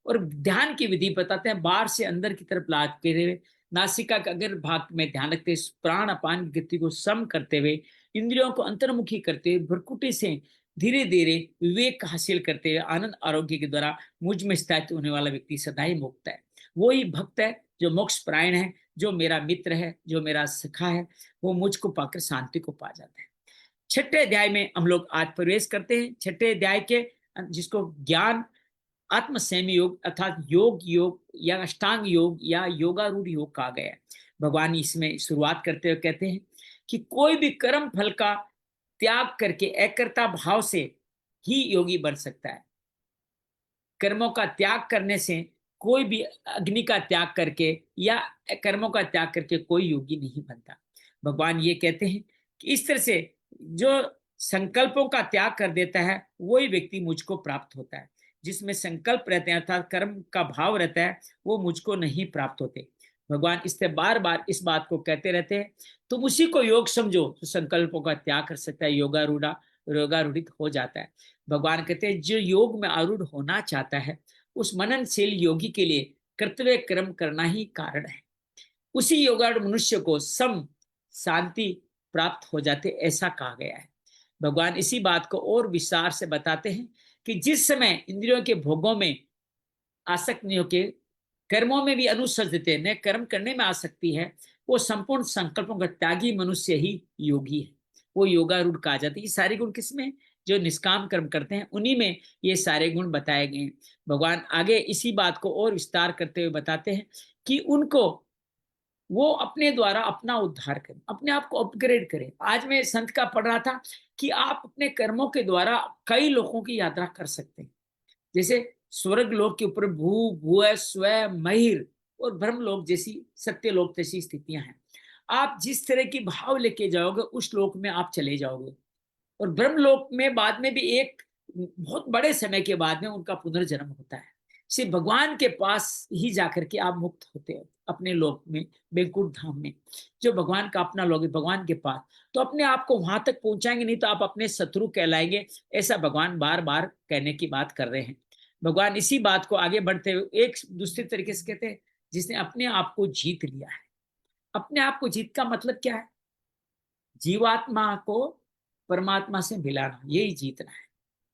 और ध्यान की विधि बताते हैं, बाहर से अंदर की तरफ लाते हुए नासिका के अगर भाग में ध्यान रखते, प्राण अपान की गति को सम करते हुए, इंद्रियों को अंतर्मुखी करते हुए, भ्रुकुटी से धीरे धीरे विवेक हासिल करते हुए आनंद आरोग्य के द्वारा मुझ में स्थायित्व होने वाला व्यक्ति सदा ही मुक्त है। वो ही भक्त है जो मोक्ष प्रायण है, जो मेरा मित्र है, जो मेरा सखा है, वो मुझको पाकर शांति को पा जाता है। छठे अध्याय में हम लोग आज प्रवेश करते हैं। छठे अध्याय के जिसको ज्ञान आत्म संयमी योग अर्थात योग योग या अष्टांग योग या योगारूढ़ योग कहा गया है। भगवान इसमें शुरुआत करते हुए कहते हैं कि कोई भी कर्म फल का त्याग करके एकर्ता भाव से ही योगी बन सकता है। कर्मों का त्याग करने से कोई भी, अग्नि का त्याग करके या कर्मों का त्याग करके कोई योगी नहीं बनता। भगवान ये कहते हैं कि इस तरह से जो संकल्पों का त्याग कर देता है वही व्यक्ति मुझको प्राप्त होता है। जिसमें संकल्प रहते हैं अर्थात कर्म का भाव रहता है वो मुझको नहीं प्राप्त होते। भगवान इससे बार बार इस बात को कहते रहते हैं, तुम उसी को योग समझो जो संकल्पों का त्याग कर सकता है, योगारूढ़ित हो जाता है। भगवान कहते हैं जो योग में आरूढ़ होना चाहता है उस मननशील योगी के लिए कर्तव्य कर्म करना ही कारण है। उसी योगारूढ़ मनुष्य को सम शांति प्राप्त हो जाते, ऐसा कहा गया है। भगवान इसी बात को और विस्तार से बताते हैं कि जिस समय इंद्रियों के भोगों में आसक्त नहीं होके कर्मों में भी अनुसरित है, न कर्म करने में आसक्ति है, वो संपूर्ण संकल्पों का त्यागी मनुष्य ही योगी है। वो योगारूढ़ कहा जाता है। ये सारे गुण किसमें? जो निष्काम कर्म करते हैं उन्हीं में ये सारे गुण बताए गए हैं। भगवान आगे इसी बात को और विस्तार करते हुए बताते हैं कि उनको वो अपने द्वारा अपना उद्धार करें, अपने आप को अपग्रेड करें। आज मैं संत का पढ़ रहा था कि आप अपने कर्मों के द्वारा कई लोगों की यात्रा कर सकते हैं। जैसे स्वर्ग लोक के ऊपर भू भुव स्व महिर और ब्रह्म लोक जैसी, सत्य लोक जैसी स्थितियां हैं। आप जिस तरह की भाव लेके जाओगे उस लोक में आप चले जाओगे। और ब्रह्म लोक में बाद में भी एक बहुत बड़े समय के बाद में उनका पुनर्जन्म होता है। सिर्फ भगवान के पास ही जाकर के आप मुक्त होते हो अपने लोक में, बैकुंठ धाम में, जो भगवान का अपना लोक है, भगवान के पास। तो अपने आप को वहां तक पहुंचाएंगे, नहीं तो आप अपने शत्रु कहलाएंगे। ऐसा भगवान बार बार कहने की बात कर रहे हैं। भगवान इसी बात को आगे बढ़ते हुए एक दूसरे तरीके से कहते हैं, जिसने अपने आप को जीत लिया है। अपने आप को जीत का मतलब क्या है? जीवात्मा को परमात्मा से मिलाना, यही जीतना है।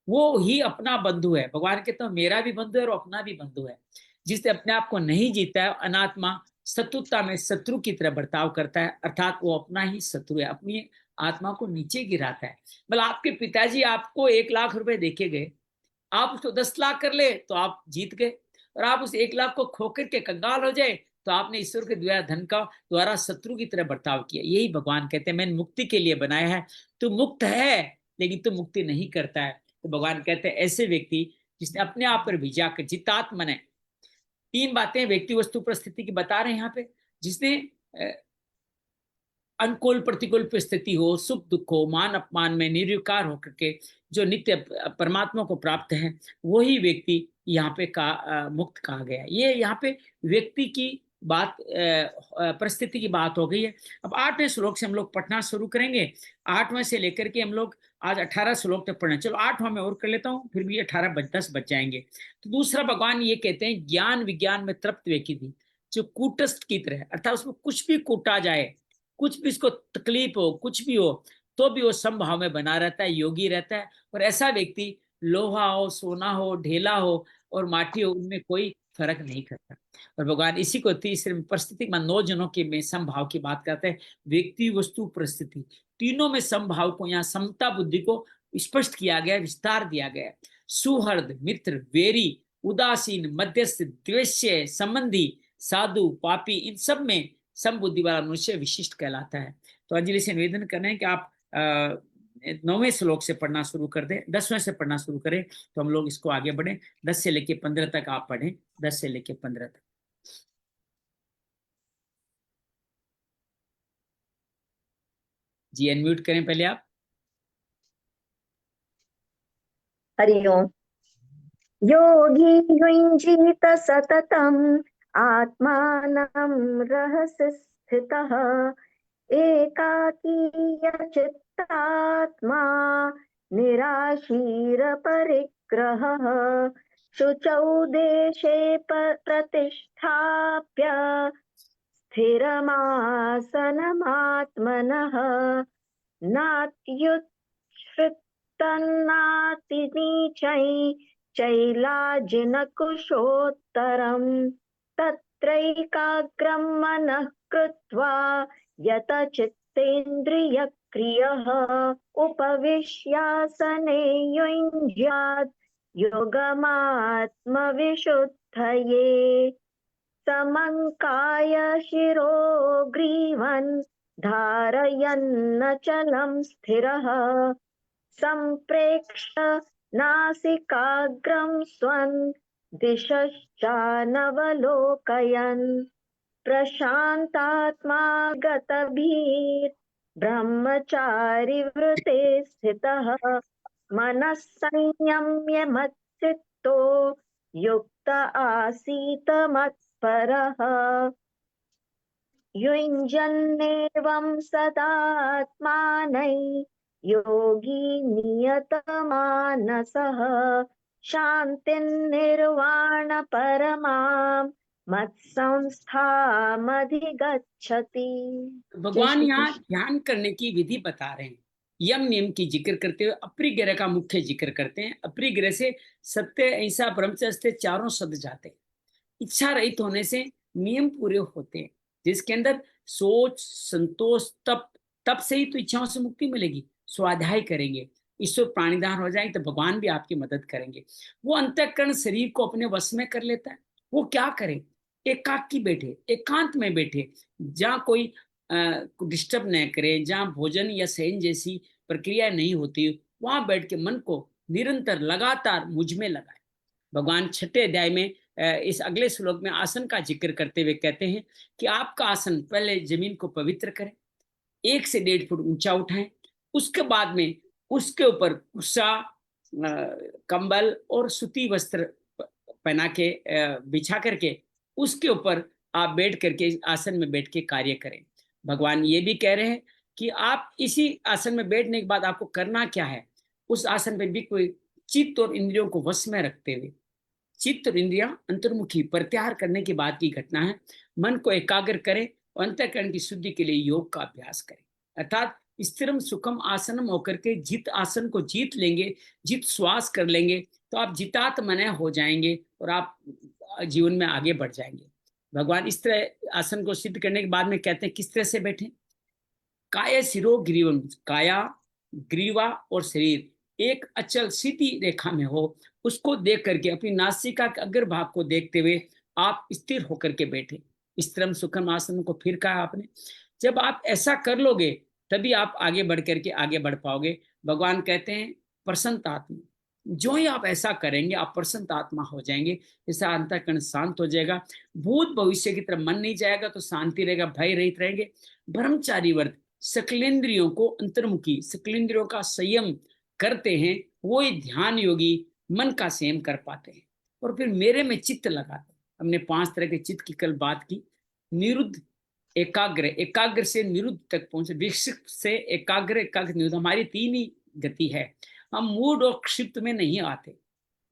वो ही अपना बंधु है। भगवान कहते हैं मेरा भी बंधु है और अपना भी बंधु है। जिसने अपने आप को नहीं जीता है, अनात्मा शत्रुता में शत्रु की तरह बर्ताव करता है, अर्थात वो अपना ही शत्रु है, अपनी आत्मा को नीचे गिराता है। मतलब आपके पिताजी आपको 1 लाख रुपए देके गए, आप उसको 10 लाख कर ले तो आप जीत गए, और आप उस 1 लाख को खोकर के कंगाल हो जाए तो आपने ईश्वर के द्वारा धन का द्वारा शत्रु की तरह बर्ताव किया। यही भगवान कहते हैं मैंने मुक्ति के लिए बनाया है। तू मुक्त है लेकिन तू मुक्ति नहीं करता है। तो भगवान कहते हैं ऐसे व्यक्ति जिसने अपने आप पर विजय कर, जितात्मन है। 3 बातें व्यक्ति वस्तु परिस्थिति की बता रहे हैं यहाँ पे। जिसने अनुकूल प्रतिकूल परिस्थिति हो, सुख दुख हो, मान अपमान में निर्विकार होकर के जो नित्य परमात्मा को प्राप्त है, वही व्यक्ति यहाँ पे मुक्त कहा गया। ये यहाँ पे व्यक्ति की बात, परिस्थिति की बात हो गई है। अब 8वें श्लोक से हम लोग पढ़ना शुरू करेंगे। 8वें से लेकर के हम लोग आज 18 श्लोक तक पढ़ना। चलो 8वां मैं और कर लेता हूँ, फिर भी 10 बच जाएंगे। तो दूसरा भगवान ये कहते हैं, ज्ञान विज्ञान में तृप्त व्यक्ति जो कूटस्थ की तरह, अर्थात उसमें कुछ भी कूटा जाए, कुछ भी इसको तकलीफ हो, कुछ भी हो, तो भी वो समभाव में बना रहता है, योगी रहता है। और ऐसा व्यक्ति लोहा हो, सोना हो, ढेला हो और माटी हो, उनमें कोई फर्क नहीं करता। और भगवान इसी को तीसरे परिस्थिति में 9 जनों के में समभाव की बात करते हैं। व्यक्ति वस्तु परिस्थिति तीनों में समभाव को, यहाँ समता बुद्धि को स्पष्ट किया गया, विस्तार दिया गया। सुहृद, मित्र, वेरी, उदासीन, मध्यस्थ, द्वेष्य, संबंधी, साधु, पापी, इन सब में समबुद्धि वाला मनुष्य विशिष्ट कहलाता है। तो अंजलि से निवेदन करना है कि आप 9वें श्लोक से पढ़ना शुरू कर दें, 10वें से पढ़ना शुरू करें तो हम लोग इसको आगे बढ़े। 10 से लेके 15 तक आप पढ़ें, 10 से लेके 15 तक। जी अनम्यूट करें पहले आप। हरिओम। योगी युञ्जीत सततम् आत्मानं रहसि स्थितः एकाकीयचित्तात्मा निराशीरपरिग्रहः शुचौ देशे प्रतिष्ठाप्य स्थिरमासनमात्मनः नात्युच्छ्रितन्नातिनीचै चैलाजिनकुशोत्तरम् तत्रैकाग्रं मनः कृत्वा यतचित्तेन्द्रियक्रियः उपविश्यासने युञ्ज्यात् योगमात्मविशुद्धये समङ्काय शिरो ग्रीवन् धारयन्नचलं स्थिरः सम्प्रेक्ष्य नासिकाग्रं स्वन् दिशश्चानवलोकयन् प्रशान्तात्मा गतभिर्ब्रह्मचारिवृते स्थितः मनः संयम्य मच्चित्तो युक्त आसीत मत्परः युञ्जन्नेवं सदात्मानै योगी नियतमानसः शान्तिर्निर्वाण परमां मत्संस्थामधिगच्छति। भगवान यहाँ ध्यान करने की विधि बता रहे हैं। यम नियम की जिक्र करते हुए अपरिग्रह का मुख्य जिक्र करते हैं। अपरिग्रह से सत्य, अहिंसा, ब्रह्मचर्य चारों सद जाते हैं। इच्छा रहित होने से नियम पूरे होते हैं, जिसके अंदर सोच, संतोष, तप से ही तो इच्छाओं से मुक्ति मिलेगी। स्वाध्याय करेंगे, ईश्वर प्राणीदान हो जाएंगे तो भगवान भी आपकी मदद करेंगे। वो अंतःकरण शरीर को अपने वश में कर लेता है। वो क्या करे? एकाकी बैठे, एकांत में बैठे, जहाँ कोई डिस्टर्ब न करे, जहाँ भोजन या शयन जैसी प्रक्रिया नहीं होती, वहां बैठ के मन को निरंतर लगातार मुझ में लगाए। भगवान छठे अध्याय में इस अगले श्लोक में आसन का जिक्र करते हुए कहते हैं कि आपका आसन पहले जमीन को पवित्र करें, 1 से 1.5 फुट ऊंचा उठाएं, उसके बाद में उसके ऊपर कुर्सा, कंबल और सूती वस्त्र पहना के बिछा करके उसके ऊपर आप बैठ करके आसन में बैठ के कार्य करें। भगवान ये भी कह रहे हैं कि आप इसी आसन में बैठने के बाद आपको करना क्या है? उस आसन पे भी कोई चित्त और इंद्रियों को वश में रखते हुए, चित्त और इंद्रियां अंतर्मुखी प्रत्याहार करने की बात की घटना है। मन को एकाग्र करें और अंतःकरण की शुद्धि के लिए योग का अभ्यास करें। अर्थात स्थिरम सुखम आसनम होकर के जित आसन को जीत लेंगे, जित श्वास कर लेंगे, तो आप जितात्मनय हो जाएंगे और आप जीवन में आगे बढ़ जाएंगे। भगवान इस तरह आसन को सिद्ध करने के बाद में कहते हैं किस तरह से बैठे। काय शिरो ग्रीवम, काया, ग्रीवा और शरीर एक अचल सीधी रेखा में हो, उसको देख करके अपनी नासिका के अग्रभाग को देखते हुए आप स्थिर होकर के बैठे। स्थिरम सुखम आसन को फिर कहा आपने। जब आप ऐसा कर लोगे तभी आप आगे बढ़ करके आगे बढ़ पाओगे। भगवान कहते हैं प्रसन्न आत्मा, जो ही आप ऐसा करेंगे आप प्रसन्न आत्मा हो जाएंगे। जैसा अंतःकरण शांत हो जाएगा, भूत भविष्य की तरफ मन नहीं जाएगा, तो शांति रहेगा, भय रहित रहेंगे। ब्रह्मचारी व्रत सकलेंद्रियों को अंतर्मुखी, सकलेंद्रियों का संयम करते हैं, वो ही ध्यान योगी मन का संयम कर पाते हैं और फिर मेरे में चित्त लगाते हैं। हमने 5 तरह के चित्त की कल बात की। निरुद्ध, एकाग्र, एकाग्र से निरुद्ध तक पहुंचे, विक्षिप्त से एकाग्र, एकाग्र निरुद्ध, हमारी 3 ही गति है। हम मूड और क्षिप्त में नहीं आते,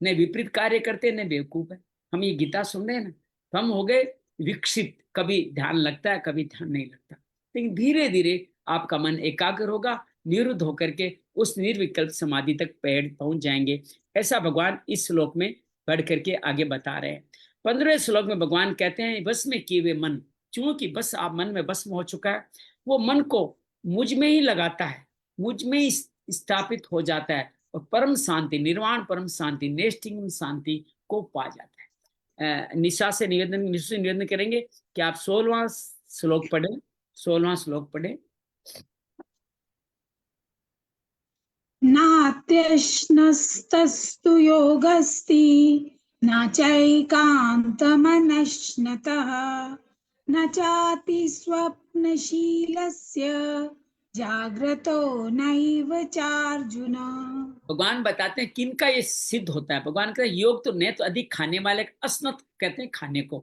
न विपरीत कार्य करते न बेवकूफ है। हम ये गीता सुन रहे हैं ना, तो हम हो गए विक्षिप्त, कभी ध्यान लगता है कभी ध्यान नहीं लगता। लेकिन धीरे धीरे आपका मन एकाग्र होगा, निरुद्ध होकर के उस निर्विकल्प समाधि तक पहुंच जाएंगे। ऐसा भगवान इस श्लोक में बढ़ करके आगे बता रहे हैं। 15वें श्लोक में भगवान कहते हैं बस में किए हुए मन, चूंकि बस आप मन में बस हो चुका है, वो मन को मुझ में ही लगाता है, मुझ में ही स्थापित हो जाता है और परम शांति, निर्वाण परम शांति, नेस्टिंग शांति को पा जाता है। निशा से निवेदन करेंगे कि आप 16वां श्लोक पढ़े। 16वां श्लोक पढ़े। नात्यश्नस्तस्तु योगस्ति न चैकान्तमनश्नतः न चाति स्वप्नशीलस्य जाग्रतो नैव चार्जुन। भगवान बताते हैं किनका ये सिद्ध होता है। भगवान कहते हैं योग तो न तो अधिक खाने वाले का, अस्नत कहते हैं खाने को,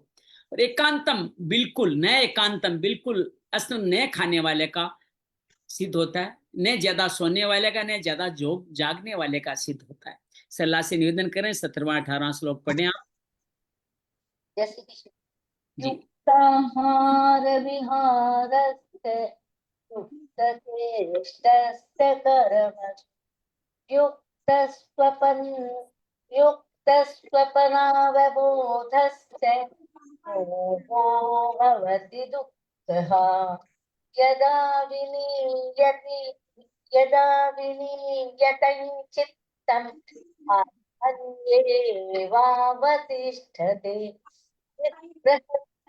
और एकांतम बिल्कुल न, एकांतम बिल्कुल अस्नत न खाने वाले का सिद्ध होता है। न ज्यादा सोने वाले का, न ज्यादा जागने वाले का सिद्ध होता है। सलाह से निवेदन करें 17वां 18वां श्लोक पढ़ें आप जय श्री कृष्ण। जी। युक्ताहार विहारस्य युक्तचेष्टस्य कर्म युक्तस्वपनावबोधस्य मोहो भवति दुःखः यदा विलीयते चित्तम् अन्येवावतिष्ठते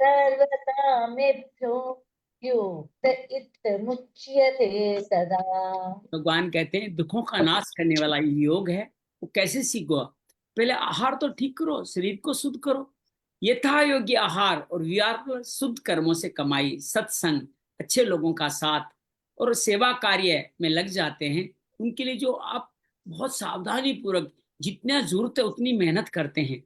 सर्वकामेभ्यो युक्त इत्यमुच्यते तदा। भगवान कहते हैं दुखों का नाश करने वाला ये योग है। वो कैसे सीखो? पहले आहार तो ठीक करो, शरीर को शुद्ध करो। यथा योग्य आहार और विहार शुद्ध कर्मों से कमाई, सत्संग, अच्छे लोगों का साथ और सेवा कार्य में लग जाते हैं। उनके लिए जो आप बहुत सावधानी पूर्वक जितना जरूरत है उतनी मेहनत करते हैं,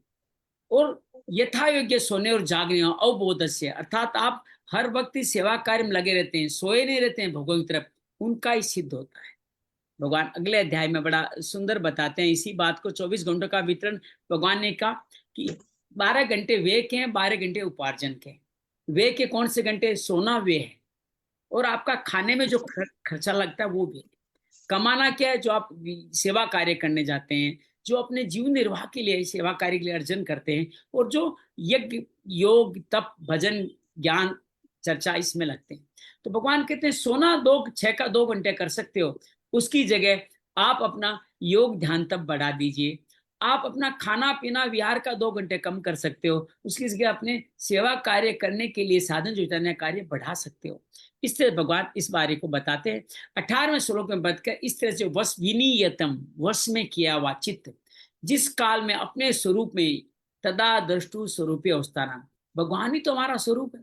और यथा योग्य सोने और जागने अवबोध से, अर्थात आप हर वक्त ही सेवा कार्य में लगे रहते हैं, सोए नहीं रहते हैं भगवान की तरफ, उनका ही सिद्ध होता है। भगवान अगले अध्याय में बड़ा सुंदर बताते हैं इसी बात को। 24 घंटों का वितरण भगवान ने कहा कि 12 घंटे वे के हैं, 12 घंटे उपार्जन के। वे के कौन से घंटे? सोना वे है, और आपका खाने में जो खर्चा लगता है वो भी। कमाना क्या है? जो आप सेवा कार्य करने जाते हैं, जो अपने जीवन निर्वाह के लिए सेवा कार्य के लिए अर्जन करते हैं, और जो यज्ञ योग तप भजन ज्ञान चर्चा इसमें लगते हैं। तो भगवान कहते हैं सोना 6 का 2 घंटे कर सकते हो, उसकी जगह आप अपना योग ध्यान तप बढ़ा दीजिए। आप अपना खाना पीना विहार का 2 घंटे कम कर सकते हो, उसकी जगह अपने सेवा कार्य करने के लिए साधन जुटाने कार्य बढ़ा सकते हो। इस तरह भगवान इस बारे को बताते हैं। 18वें श्लोक में बताकर इस तरह से वश विनीयतम, वश में किया हुआ चित्त, जिस काल में अपने स्वरूप में तदा दृष्टु स्वरूपे अवस्थाना, भगवान ही तो हमारा स्वरूप है।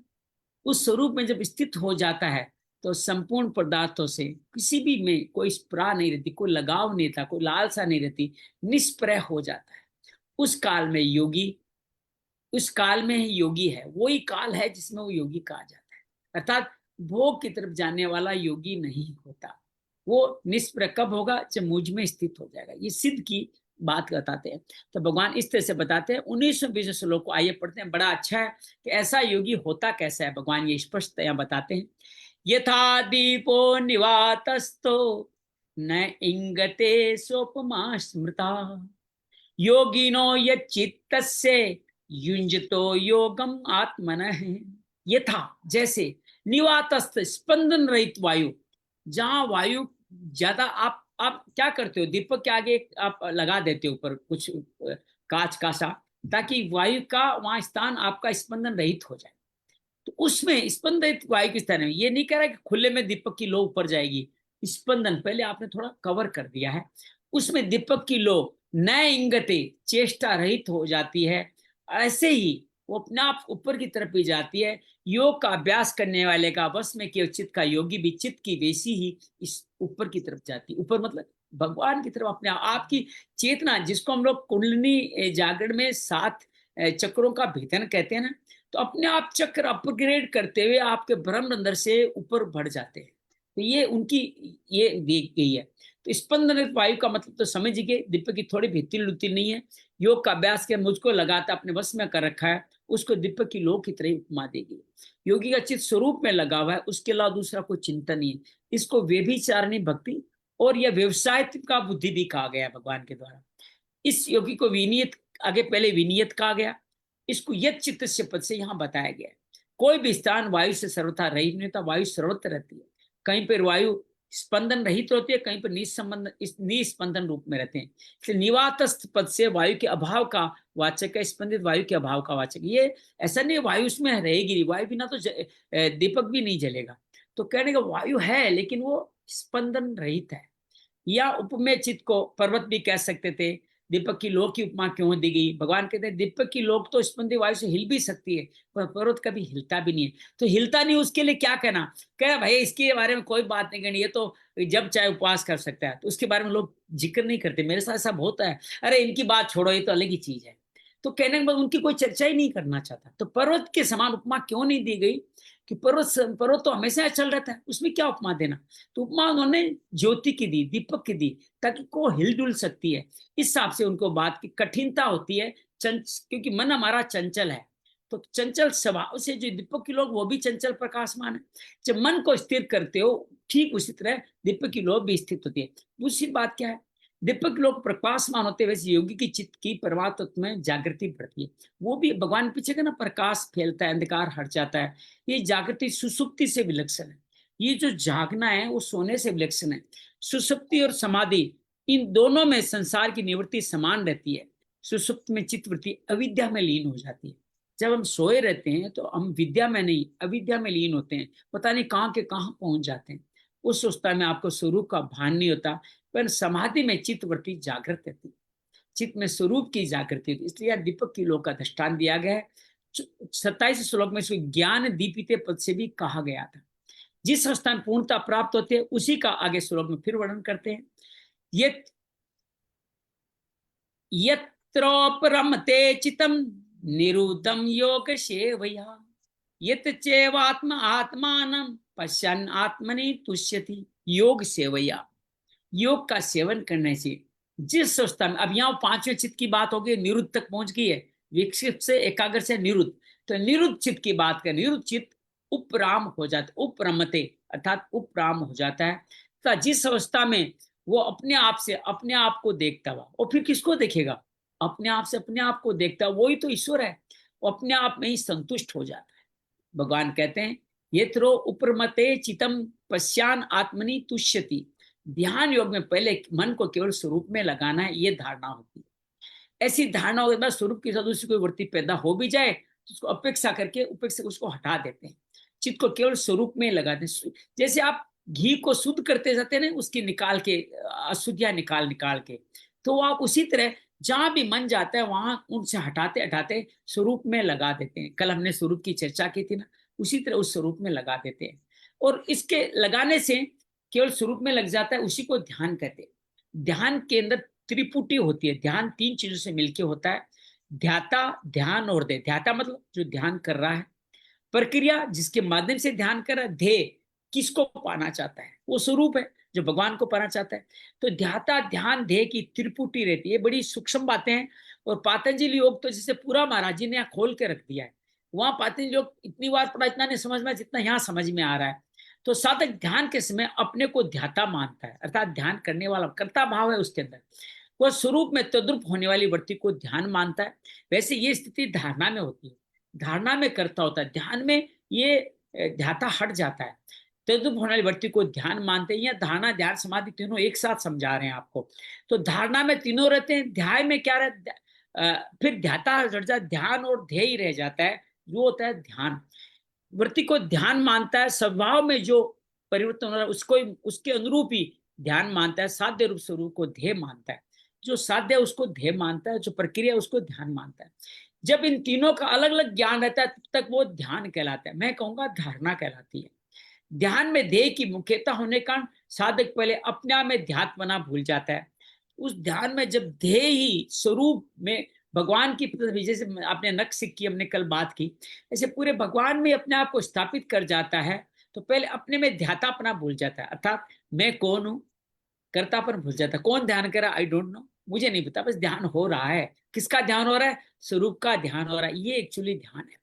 उस स्वरूप में जब स्थित हो जाता है तो संपूर्ण पदार्थों से किसी भी में कोई स्पृहा नहीं रहती, कोई लगाव नहीं था, कोई लालसा नहीं रहती, निष्प्रह हो जाता है। उस काल में योगी, उस काल में ही योगी है, वही काल है जिसमें वो योगी कहा जाता है। अर्थात भोग की तरफ जाने वाला योगी नहीं होता। वो निष्प्रह कब होगा? जब मुझ में स्थित हो जाएगा। ये सिद्ध की बात बताते हैं। तो भगवान इस तरह से बताते हैं। 19-20 श्लोक को आइए पढ़ते हैं। बड़ा अच्छा है कि ऐसा योगी होता कैसा है, भगवान ये स्पष्टतया बताते हैं। यथा दीपो निवातस्थो न इंगते सोपमा स्मृता योगिनो यच्चित्तस्य युञ्जतो योगम आत्मनः। यथा जैसे, निवातस्थ स्पंदन रहित वायु, जहां वायु ज्यादा आप क्या करते हो? दीपक के आगे आप लगा देते हो ऊपर कुछ कांच का सा, ताकि वायु का वहां स्थान आपका स्पंदन रहित हो जाए। तो उसमें स्पंदन रहित वायु के स्थान में ये नहीं कह रहा कि खुले में दीपक की लो ऊपर जाएगी। स्पंदन पहले आपने थोड़ा कवर कर दिया है। उसमें दीपक की लो न इंगते, चेष्टा रहित हो जाती है। ऐसे ही वो अपने आप ऊपर की तरफ ही जाती है। योग का अभ्यास करने वाले का बस में केवल चित्त का योगी भी चित्त की वैसी ही इस ऊपर की तरफ जाती है। ऊपर मतलब भगवान की तरफ अपने आपकी चेतना, जिसको हम लोग कुंडलिनी जागरण में 7 चक्रों का भेदन कहते हैं ना, तो अपने आप चक्र अपग्रेड करते हुए आपके ब्रह्म अंदर से ऊपर बढ़ जाते हैं। तो ये उनकी ये दी गई है। तो स्पंदन वायु का मतलब तो समझिए, दीपक की थोड़ी भित्तिल लुत्तिल नहीं है। योग का अभ्यास के मुझको लगाता अपने वश में कर रखा है, उसको दीपक की लो की तरह उपमा देगी। योगी का चित्त स्वरूप में लगा हुआ है, उसके अलावा दूसरा कोई चिंतन नहीं है। इसको व्यभिचारिणी भक्ति और यह व्यवसाय का बुद्धि भी कहा गया भगवान के द्वारा। इस योगी को विनियत, आगे पहले विनियत कहा गया, इसको यत चित्त से पद से यहाँ बताया गया है। कोई भी स्थान वायु से सर्वथा रहित नहीं होता, वायु सर्वत्र रहती है। कहीं पर वायु स्पंदन रहित होती है, कहीं पर निस्पंदन रूप में रहते हैं। इसलिए निवातस्थ पद से वायु के अभाव का वाचक है, स्पंदित वायु के अभाव का वाचक। ये ऐसा नहीं वायु उसमें रहेगी, वायु बिना तो दीपक भी नहीं जलेगा। तो कहने का वायु है लेकिन वो स्पंदन रहित है। या उपमेय चित्त को पर्वत भी कह सकते थे, दीपक की लौ की उपमा क्यों दी गई? भगवान कहते हैं दीपक की लौ तो स्पंदी वायु से हिल भी सकती है, पर पर्वत कभी हिलता भी नहीं है। तो हिलता नहीं, उसके लिए क्या कहना? कह भाई इसके बारे में कोई बात नहीं करनी, ये तो जब चाहे उपवास कर सकता है। तो उसके बारे में लोग जिक्र नहीं करते। मेरे साथ ऐसा होता है, अरे इनकी बात छोड़ो, ये तो अलग ही चीज है। तो कहने के बाद उनकी कोई चर्चा ही नहीं करना चाहता। तो पर्वत के समान उपमा क्यों नहीं दी गई? कि पर्वत तो हमेशा चल रहता है, उसमें क्या उपमा देना? तो उपमा उन्होंने ज्योति की दी, दीपक की दी, ताकि को हिलडुल सकती है। इस हिसाब से उनको बात की कठिनता होती है, क्योंकि मन हमारा चंचल है। तो चंचल स्वभाव से जो दीपक के लोग, वो भी चंचल प्रकाशमान है। जब मन को स्थिर करते हो, ठीक उसी तरह दीपक की लोग भी स्थित होती है। दूसरी बात क्या है? दीपक लोग प्रकाशमान होते, वैसे योगी की चित्त की परमात्म में जागृति बढ़ती है। वो भी भगवान पीछे का ना, प्रकाश फैलता है, अंधकार हट जाता है। ये जागृति सुसुप्ति से विलक्षण है। ये जो जागना है वो सोने से विलक्षण है। सुसुप्ति और समाधि, इन दोनों में संसार की निवृत्ति समान रहती है। सुसुप्त में चित्तवृत्ति अविद्या में लीन हो जाती है। जब हम सोए रहते हैं तो हम विद्या में नहीं, अविद्या में लीन होते हैं, पता नहीं कहाँ के कहाँ पहुंच जाते हैं। उस अवस्था में आपको स्वरूप का भान नहीं होता, पर समाधि में चित्तवृत्ति जागृत रहती है, चित्त में स्वरूप की जागृति। इसलिए दीपक की लोक का दृष्टान दिया गया है। 27 श्लोक में इसको ज्ञान दीपिते पद से भी कहा गया था। जिस अवस्था में पूर्णता प्राप्त होते हैं, उसी का आगे श्लोक में फिर वर्णन करते हैं। यत्रोपरमते चितम निरुद्धम योग सेवया, यत चैवात्म आत्मानं पश्यन् आत्मनि तुष्यति। योग सेवया, योग का सेवन करने से जिस अवस्था में, अब यहाँ पांचवें चित्त की बात होगी, निरुद्ध तक पहुंच गई है, विक्षिप्त से एकाग्र से निरुद्ध। तो निरुद्ध चित्त की बात कर, निरुद्ध चित्त उपराम हो जाता, उपरमते अर्थात उपराम हो जाता है। तो जिस अवस्था में वो अपने आप से अपने आप को देखता हुआ, और फिर किसको देखेगा? अपने आप से अपने आप को देखता, वही तो ईश्वर है। वो अपने आप में ही संतुष्ट हो जाता है। भगवान कहते हैं यत्रो उपरमते चितम पश्यान आत्मनि तुष्यति। ध्यान योग में पहले मन को केवल स्वरूप में लगाना है, ये धारणा होती है। ऐसी धारणा होने के बाद स्वरूप के साथ दूसरी कोई वृत्ति पैदा हो भी जाए तो उसको अपेक्षा करके उपेक्षा उसको हटा देते हैं, चित्त को केवल स्वरूप में लगाते हैं। जैसे आप घी को शुद्ध करते जाते हैं ना, उसकी निकाल के अशुद्धियां निकाल निकाल के, तो आप उसी तरह जहां भी मन जाता है वहां उनसे हटाते हटाते स्वरूप में लगा देते हैं। कल हमने स्वरूप की चर्चा की थी ना, उसी तरह उस स्वरूप में लगा देते हैं। और इसके लगाने से केवल स्वरूप में लग जाता है, उसी को ध्यान कहते हैं। ध्यान के अंदर त्रिपुटी होती है। ध्यान 3 चीजों से मिलकर होता है, ध्याता, ध्यान और ध्येय। ध्याता मतलब जो ध्यान कर रहा है, प्रक्रिया जिसके माध्यम से ध्यान कर रहा है, ध्येय किसको पाना चाहता है, वो स्वरूप है जो भगवान को पाना चाहता है। तो ध्याता, ध्यान, ध्येय की त्रिपुटी रहती है। बड़ी सूक्ष्म बातें हैं। और पतंजलि योग तो जैसे पूरा महाराज जी ने यहाँ खोल के रख दिया है। वहां पतंजलि योग इतनी बार पढ़ा, इतना नहीं समझ में जितना यहाँ समझ में आ रहा है। तो साधक ध्यान के समय अपने को ध्याता मानता है, अर्थात ध्यान करने वाला, कर्ता भाव है उसके अंदर। वह स्वरूप में तद्रूप होने वाली वृत्ति को ध्यान मानता है। वैसे ये स्थिति धारणा में होती है, धारणा में कर्ता होता है, ध्यान में ये ध्याता हट जाता है। तद्रूप होने वाली वृत्ति को ध्यान मानते हैं। या धारणा, ध्यान, समाधि तीनों एक साथ समझा रहे हैं आपको। तो धारणा में तीनों रहते हैं, ध्याय में क्या रहता, फिर ध्याता हट जाता है, ध्यान और ध्येय ही रह जाता है, जो होता है ध्यान। वृत्ति को ध्यान मानता है, स्वभाव में जो परिवर्तन हो रहा है उसको उसके अनुरूप ही ध्यान मानता है। साध्य रूप स्वरूप को ध्येय मानता है, जो साध्य उसको ध्येय मानता है, जो प्रक्रिया उसको ध्यान मानता है। जब इन तीनों का अलग अलग ज्ञान रहता है तब तक वो ध्यान कहलाता है। मैं कहूंगा धारणा कहलाती है। ध्यान में ध्येय की मुख्यता होने का साधक पहले अपने आप में ध्यान बना भूल जाता है। उस ध्यान में जब ध्येय ही स्वरूप में भगवान की, जैसे आपने नक्श की हमने कल बात की, ऐसे पूरे भगवान में अपने आप को स्थापित कर जाता है, तो पहले अपने में ध्यातापना भूल जाता है, अर्थात मैं कौन हूं, कर्तापन भूल जाता है। कौन ध्यान कर रहा है, आई डोंट नो, मुझे नहीं पता, बस ध्यान हो रहा है। किसका ध्यान हो रहा है? स्वरूप का ध्यान हो रहा है। ये एक्चुअली ध्यान है।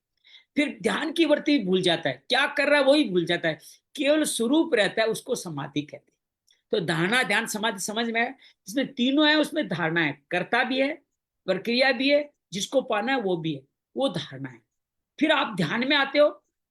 फिर ध्यान की वृत्ति भूल जाता है, क्या कर रहा है वही भूल जाता है, केवल स्वरूप रहता है, उसको समाधि कहते हैं। तो धारणा, ध्यान, समाधि समझ में है। जिसमें तीनों है उसमें धारणा है, कर्ता भी है, प्रक्रिया भी है, जिसको पाना है वो भी है, वो धारणा है। फिर आप ध्यान में आते हो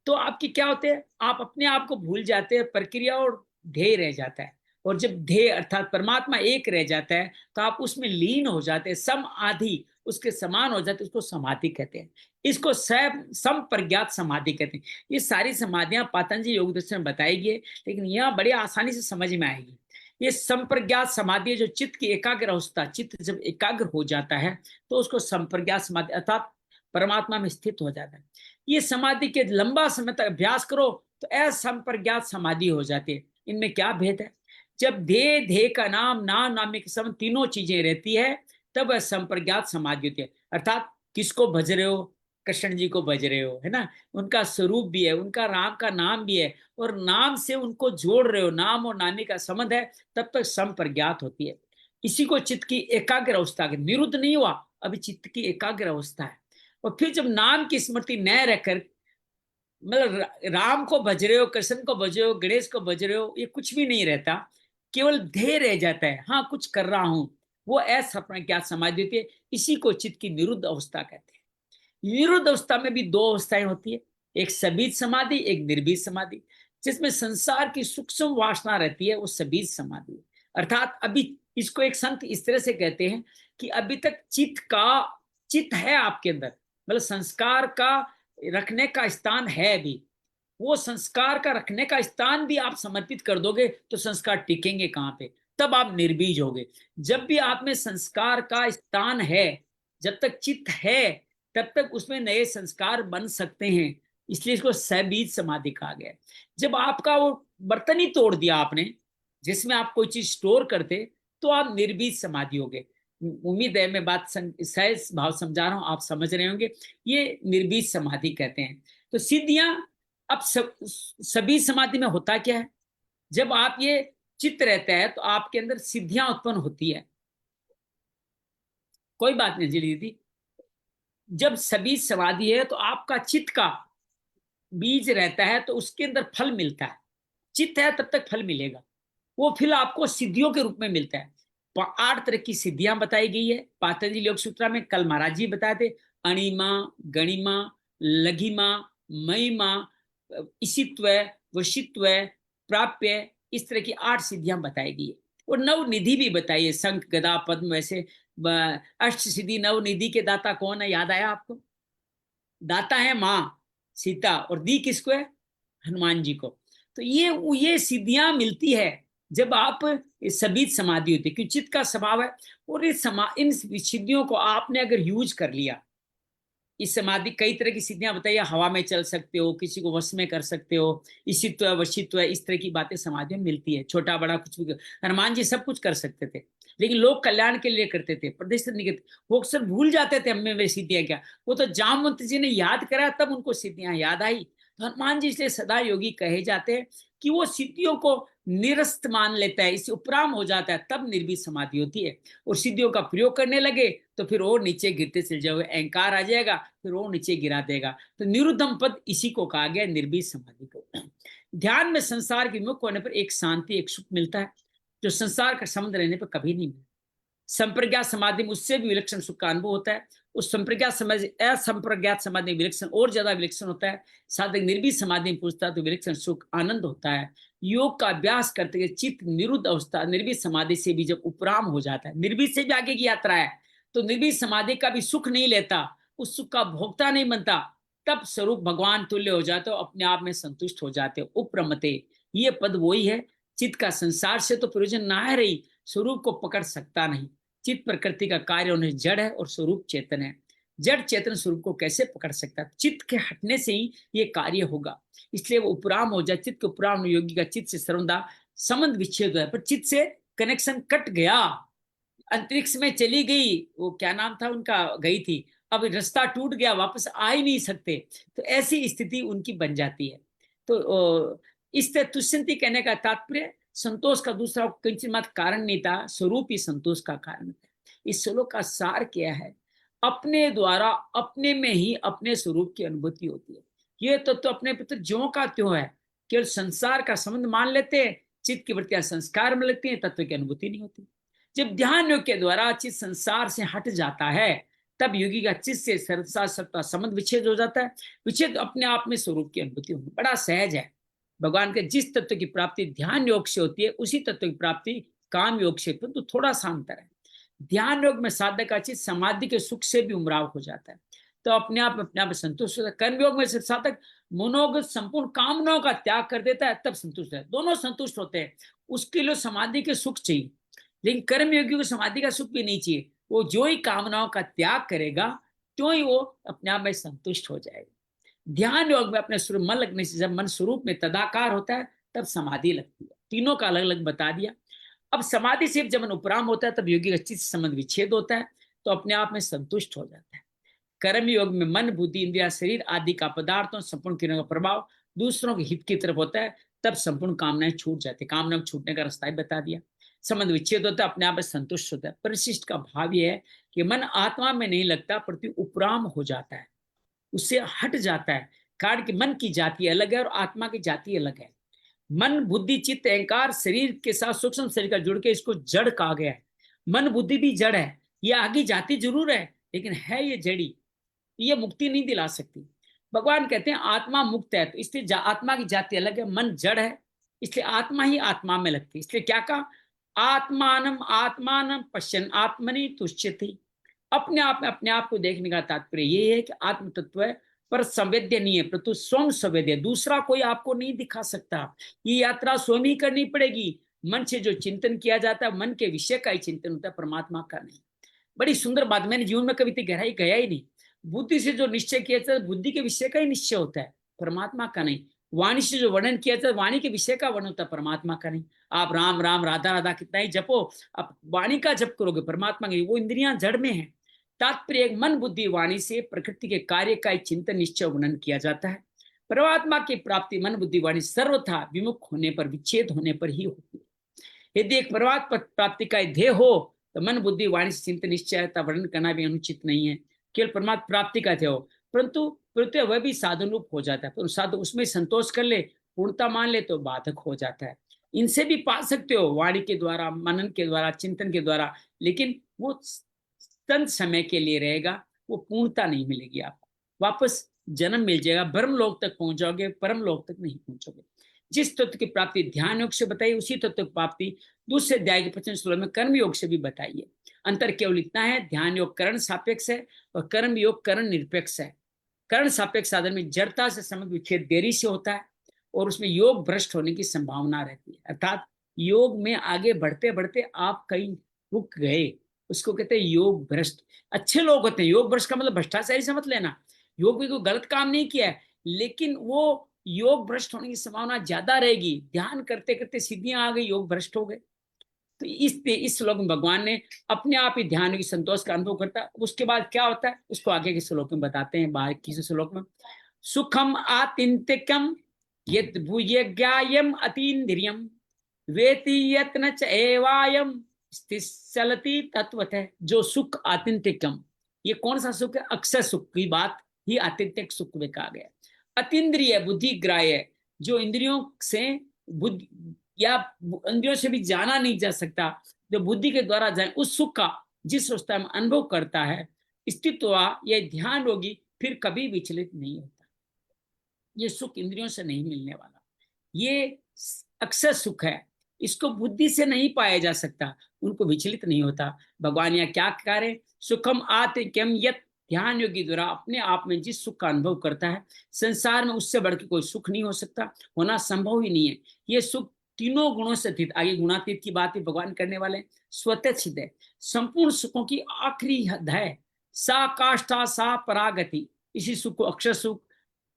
तो आपकी क्या होते हैं, आप अपने आप को भूल जाते हैं, प्रक्रिया और ध्येय रह जाता है। और जब ध्येय अर्थात परमात्मा एक रह जाता है तो आप उसमें लीन हो जाते हैं, सम आधि उसके समान हो जाते हैं, उसको समाधि कहते हैं। इसको सम प्रज्ञात समाधि कहते हैं। ये सारी समाधियां पतंजलि योग दर्शन में बताई गई है, लेकिन यहाँ बड़ी आसानी से समझ में आएगी। ये संप्रज्ञात समाधि, जो चित्त की एकाग्र अवस्था, चित्त जब एकाग्र हो जाता है तो उसको संप्रज्ञात समाधि अर्थात परमात्मा में स्थित हो जाता है। ये समाधि के लंबा समय तक अभ्यास करो तो असंप्रज्ञात समाधि हो जाती है। इनमें क्या भेद है? जब देह, देह का नाम, नाम नाम के सम तीनों चीजें रहती है तब संप्रज्ञात समाधि होती है। अर्थात किसको भज रहे हो? कृष्ण जी को भज रहे हो, है ना। उनका स्वरूप भी है, उनका राम का नाम भी है, और नाम से उनको जोड़ रहे हो, नाम और नामी का संबंध है, तब तक संप्रज्ञात होती है। इसी को चित्त की एकाग्र अवस्था, निरुद्ध नहीं हुआ, अभी चित्त की एकाग्र अवस्था है। और फिर जब नाम की स्मृति न रहकर, मतलब राम को भज रहे हो, कृष्ण को भज रहे हो, गणेश को भज रहे हो, ये कुछ भी नहीं रहता, केवल ध्येय रह जाता है, हाँ कुछ कर रहा हूं, वो असंप्रज्ञात समाधि होती है। इसी को चित्त की निरुद्ध अवस्था कहते हैं। निरुद्ध अवस्था में भी दो अवस्थाएं होती है, एक सबीज समाधि, एक निर्बीज समाधि। जिसमें संसार की सूक्ष्म वासना रहती है वो सबीज समाधि। अर्थात अभी इसको एक संत इस तरह से कहते हैं कि अभी तक चित्त है आपके अंदर, मतलब संस्कार का रखने का स्थान है भी, वो संस्कार का रखने का स्थान भी आप समर्पित कर दोगे तो संस्कार टिकेंगे कहाँ पे? तब आप निर्बीज होगे। जब भी आप में संस्कार का स्थान है, जब तक चित्त है, तब तक उसमें नए संस्कार बन सकते हैं, इसलिए इसको सबीज समाधि कहा गया। जब आपका वो बर्तन ही तोड़ दिया आपने जिसमें आप कोई चीज स्टोर करते, तो आप निर्बीज समाधि हो गए। उम्मीद है मैं बात सहज भाव समझा रहा हूं, आप समझ रहे होंगे। ये निर्बीज समाधि कहते हैं। तो सिद्धियां, अब सभी समाधि में होता क्या है? जब आप ये चित्त रहता है तो आपके अंदर सिद्धियां उत्पन्न होती है। कोई बात नहीं अंजलि दीदी, जब सभी समाधि है तो आपका चित्त का बीज रहता है तो उसके अंदर फल मिलता है। चित्त है तब तक फल मिलेगा, वो फिर आपको सिद्धियों के रूप में मिलता है। 8 तरह की सिद्धियां बताई गई है पातंजलि योग सूत्र में। कल महाराज जी बताए थे, अणिमा, गणिमा, लघिमा, महिमा, इसित्व, वशित्व, प्राप्य, इस तरह की 8 सिद्धियां बताई गई है। और नव निधि भी बताई है, शंख गदा पद्म। वैसे अष्ट सिद्धि नव निधि के दाता कौन है, याद आया आपको? दाता है माँ सीता, और दी किसको है? हनुमान जी को। तो ये सिद्धियां मिलती है जब आप सभी समाधि होती है, क्योंकि चित्त का स्वभाव है। और इन सिद्धियों को आपने अगर यूज कर लिया, इस समाधि कई तरह की सिद्धियां बताइए, हवा में चल सकते हो, किसी को वश में कर सकते हो, इसित्व है, वशित्व है, इस तरह की बातें समाधि में मिलती है। छोटा बड़ा कुछ भी, हनुमान जी सब कुछ कर सकते थे, लेकिन लोग कल्याण के लिए करते थे, प्रदेश नहीं करते। वो अक्सर भूल जाते थे हमें वे सिद्धियां क्या। वो तो जामवंत जी ने याद कराया तब उनको सिद्धियां याद आई। तो हनुमान जी इसलिए सदा योगी कहे जाते हैं कि वो सिद्धियों को निरस्त मान लेता है, इससे उपराम हो जाता है, तब निर्भीक समाधि होती है। और सिद्धियों का प्रयोग करने लगे तो फिर और नीचे गिरते चल जाओगे, अहंकार आ जाएगा, फिर वो नीचे गिरा देगा। तो निरुद्धम पद इसी को कहा गया, निर्भीक समाधि को। ध्यान में संसार के मुक्त होने पर एक शांति, एक सुख मिलता है, जो संसार का संबंध रहने पर कभी नहीं मिलता। संप्रज्ञात समाधि में उससे भी विलक्षण सुख का अनुभव होता है। उस संप्रज्ञात समाधि, असंप्रज्ञात समाधि में विलक्षण और ज्यादा विलक्षण होता है। साधक निर्भीक समाधि में पूछता है तो विलक्षण सुख आनंद होता है। योग का अभ्यास करते हुए चित्त निरुद्ध अवस्था निर्भीक समाधि से भी जब उपराम हो जाता है, निर्भीक से भी आगे की यात्रा है, तो निर्भीक समाधि का भी सुख नहीं लेता, उस सुख का भोक्ता नहीं बनता, तब स्वरूप भगवान तुल्य हो जाते हो, अपने आप में संतुष्ट हो जाते हो, उपरमते। ये पद वही है। चित्त का संसार से तो प्रयोजन ना है रही, स्वरूप को पकड़ सकता नहीं। चित्त प्रकृति का कार्य उन्हें जड़ है और स्वरूप चेतन है। जड़ चेतन स्वरूप को कैसे पकड़ सकता है? चित्त के हटने से ही ये कार्य होगा। इसलिए वो उपराम हो जाए। चित्त के उपराम योगी का चित्त से सर्वदा संबंध विच्छेद है, पर चित्त से कनेक्शन कट गया, अंतरिक्ष में चली गई, वो क्या नाम था उनका, गई थी, अब रास्ता टूट गया, वापस आ ही नहीं सकते, तो ऐसी स्थिति उनकी बन जाती है। तो इस तरह तुष्यंती कहने का तात्पर्य संतोष का दूसरा किंचित मात्र कारण नहीं था, स्वरूप ही संतोष का कारण था। इस श्लोक का सार क्या है? अपने द्वारा अपने में ही अपने स्वरूप की अनुभूति होती है। ये तो अपने पुत्र ज्यों का त्यों है, केवल संसार का संबंध मान लेते हैं, चित्त की वृत्तियां संस्कार में लगती हैं, तत्व की अनुभूति नहीं होती। जब ध्यान योग के द्वारा चित्त संसार से हट जाता है, तब योगी का चित्त से सर्वसा सत्ता संबंध विच्छेद हो जाता है। विच्छेद अपने आप में स्वरूप की अनुभूति होती है, बड़ा सहज है। भगवान के जिस तत्व की प्राप्ति ध्यान योग से होती है, उसी तत्व की प्राप्ति काम योग से, परंतु तो थोड़ा सा अंतर है। ध्यान योग में साधक का चित्त समाधि के सुख से भी उमराव हो जाता है। तो अपने आप में संतुष्ट होता है। कर्मयोग में सिर्फ साधक मनोगत संपूर्ण कामनाओं का त्याग कर देता है, तब संतुष्ट है। दोनों संतुष्ट होते हैं। उसके लिए समाधि के सुख चाहिए, लेकिन कर्मयोगी को समाधि का सुख भी नहीं चाहिए। वो जो ही कामनाओं का त्याग करेगा, तो ही वो अपने आप में संतुष्ट हो जाएगा। ध्यान योग में अपने स्वरूप मन लगने से जब मन स्वरूप में तदाकार होता है, तब समाधि लगती है। तीनों का अलग अलग बता दिया। अब समाधि से जब मन उपराम होता है, तब योगी का चित्त से संबंध विच्छेद होता है, तो अपने आप में संतुष्ट हो जाता है। कर्म योग में मन, बुद्धि, इंद्रिया, शरीर आदि का पदार्थों संपूर्ण क्रियाओं का प्रभाव दूसरों के हित की तरफ होता है, तब संपूर्ण कामनाएं छूट जाती है। कामनाएं छूटने का रास्ता ही बता दिया। संबंध विच्छेद होता है, अपने आप में संतुष्ट होता है। परिशिष्ट का भाव यह है कि मन आत्मा में नहीं लगता, प्रति उपराम हो जाता है, उससे हट जाता है। कारण कि मन की जाति अलग है और आत्मा की जाति अलग है। मन, बुद्धि, चित्त, अहंकार शरीर के साथ सूक्ष्म शरीर का जुड़ के इसको जड़ कहा गया है। मन बुद्धि भी जड़ है, ये आगे जाती जरूर है, लेकिन है ये जड़ी, ये मुक्ति नहीं दिला सकती। भगवान कहते हैं आत्मा मुक्त है, तो इसलिए आत्मा की जाति अलग है, मन जड़ है, इसलिए आत्मा ही आत्मा में लगती है। इसलिए क्या कहा, आत्मानम आत्मानम पश्यन आत्मनि तुष्यति। अपने आप को देखने का तात्पर्य ये है कि आत्म तत्व है, पर संवेद्य नहीं है, परंतु स्वयं संवेद्य। दूसरा कोई आपको नहीं दिखा सकता, ये यात्रा स्वयं ही करनी पड़ेगी। मन से जो चिंतन किया जाता है, मन के विषय का ही चिंतन होता है, परमात्मा का नहीं। बड़ी सुंदर बात, मैंने जीवन में कभी गहराई गया ही नहीं। बुद्धि से जो निश्चय किया जाता है, बुद्धि के विषय का ही निश्चय होता है, परमात्मा का नहीं। वाणी से जो वर्णन किया जाता है, वाणी के विषय का वर्णन होता है, परमात्मा का नहीं। आप राम राम राधा राधा कितना ही जपो, आप वाणी का जप करोगे, परमात्मा की वो इंद्रियां जड़ में है। तात्पर्य मन, बुद्धि, वाणी से प्रकृति के कार्य का चिंतन निश्चय वर्णन किया जाता है। परमात्मा की प्राप्ति मन, बुद्धि, वाणी सर्वथा विमुख होने पर, विच्छेद होने पर ही होती है। यदि एक परमात्मा प्राप्ति का ध्येय हो, तो मन, बुद्धि, वाणी से चिंतन निश्चय वर्णन करना भी अनुचित नहीं है। केवल परमात्मा प्राप्ति का ध्येय हो, परंतु वह भी साधन रूप हो जाता है। साधु उसमें संतोष कर ले, पूर्णता मान ले, तो बाधक हो जाता है। इनसे भी पा सकते हो, वाणी के द्वारा, मनन के द्वारा, चिंतन के द्वारा, लेकिन वो तंत समय के लिए रहेगा, वो पूर्णता नहीं मिलेगी। आपको वापस जन्म मिल जाएगा, ब्रह्म लोक तक पहुंच जाओगे, परम लोक तक नहीं पहुंचोगे। जिस तत्व की प्राप्ति ध्यान योग से बताई, उसी तत्व की प्राप्ति दूसरे अध्याय के 25 श्लोक में कर्म योग से भी बताइए। अंतर केवल इतना है, ध्यान योग करण सापेक्ष है और कर्म योग करण निरपेक्ष है। करण सापेक्ष साधन में जड़ता से संबंध विच्छेद देरी से होता है और उसमें योग भ्रष्ट होने की संभावना रहती है। अर्थात योग में आगे बढ़ते बढ़ते आप कहीं रुक गए, उसको कहते हैं योग भ्रष्ट। अच्छे लोग होते हैं, योग भ्रष्ट का मतलब भ्रष्टाचारी से मत लेना, योग भी कोई गलत काम नहीं किया है, लेकिन वो योग भ्रष्ट होने की संभावना ज्यादा रहेगी। ध्यान करते करते सिद्धियां आ गई, योग भ्रष्ट हो गए। तो इस श्लोक में भगवान ने अपने आप ही ध्यान की संतोष का अनुभव करता है। उसके बाद क्या होता है, उसको आगे के श्लोक में बताते हैं। 22 श्लोक में, सुखम आतिन्तिकम यत् भुयज्ञायम अतीन्द्रियम वेति यत्न च एवायम स्थितिचलति तत्वतः। जो सुख आतिन्तिकम, ये कौन सा सुख है, अक्षय सुख की बात ही आतिन्तिक सुख में कहा गया। अतीन्द्रिय बुद्धि ग्राह्य, जो इंद्रियों से बुद्धि या इंद्रियों से भी जाना नहीं जा सकता, जो बुद्धि के द्वारा जाए, उस सुख का जिस अवस्था में अनुभव करता है स्थित्व, यह ध्यान रोगी फिर कभी विचलित नहीं होता। ये सुख इंद्रियों से नहीं मिलने वाला, ये अक्षय सुख है, इसको बुद्धि से नहीं पाया जा सकता, उनको विचलित नहीं होता। भगवान यहाँ क्या कह रहे, सुखम आत्म यत, ध्यान योगी द्वारा अपने आप में जिस सुख का अनुभव करता है, संसार में उससे बढ़कर कोई सुख नहीं हो सकता, होना संभव ही नहीं है। ये सुख तीनों गुणों से अतीत, आगे गुणातीत की बात भी भगवान करने वाले, स्वतः सिद्ध है, संपूर्ण सुखों की आखिरी हद है। सा काष्ठा सा परागति, इसी सुख को अक्षर सुख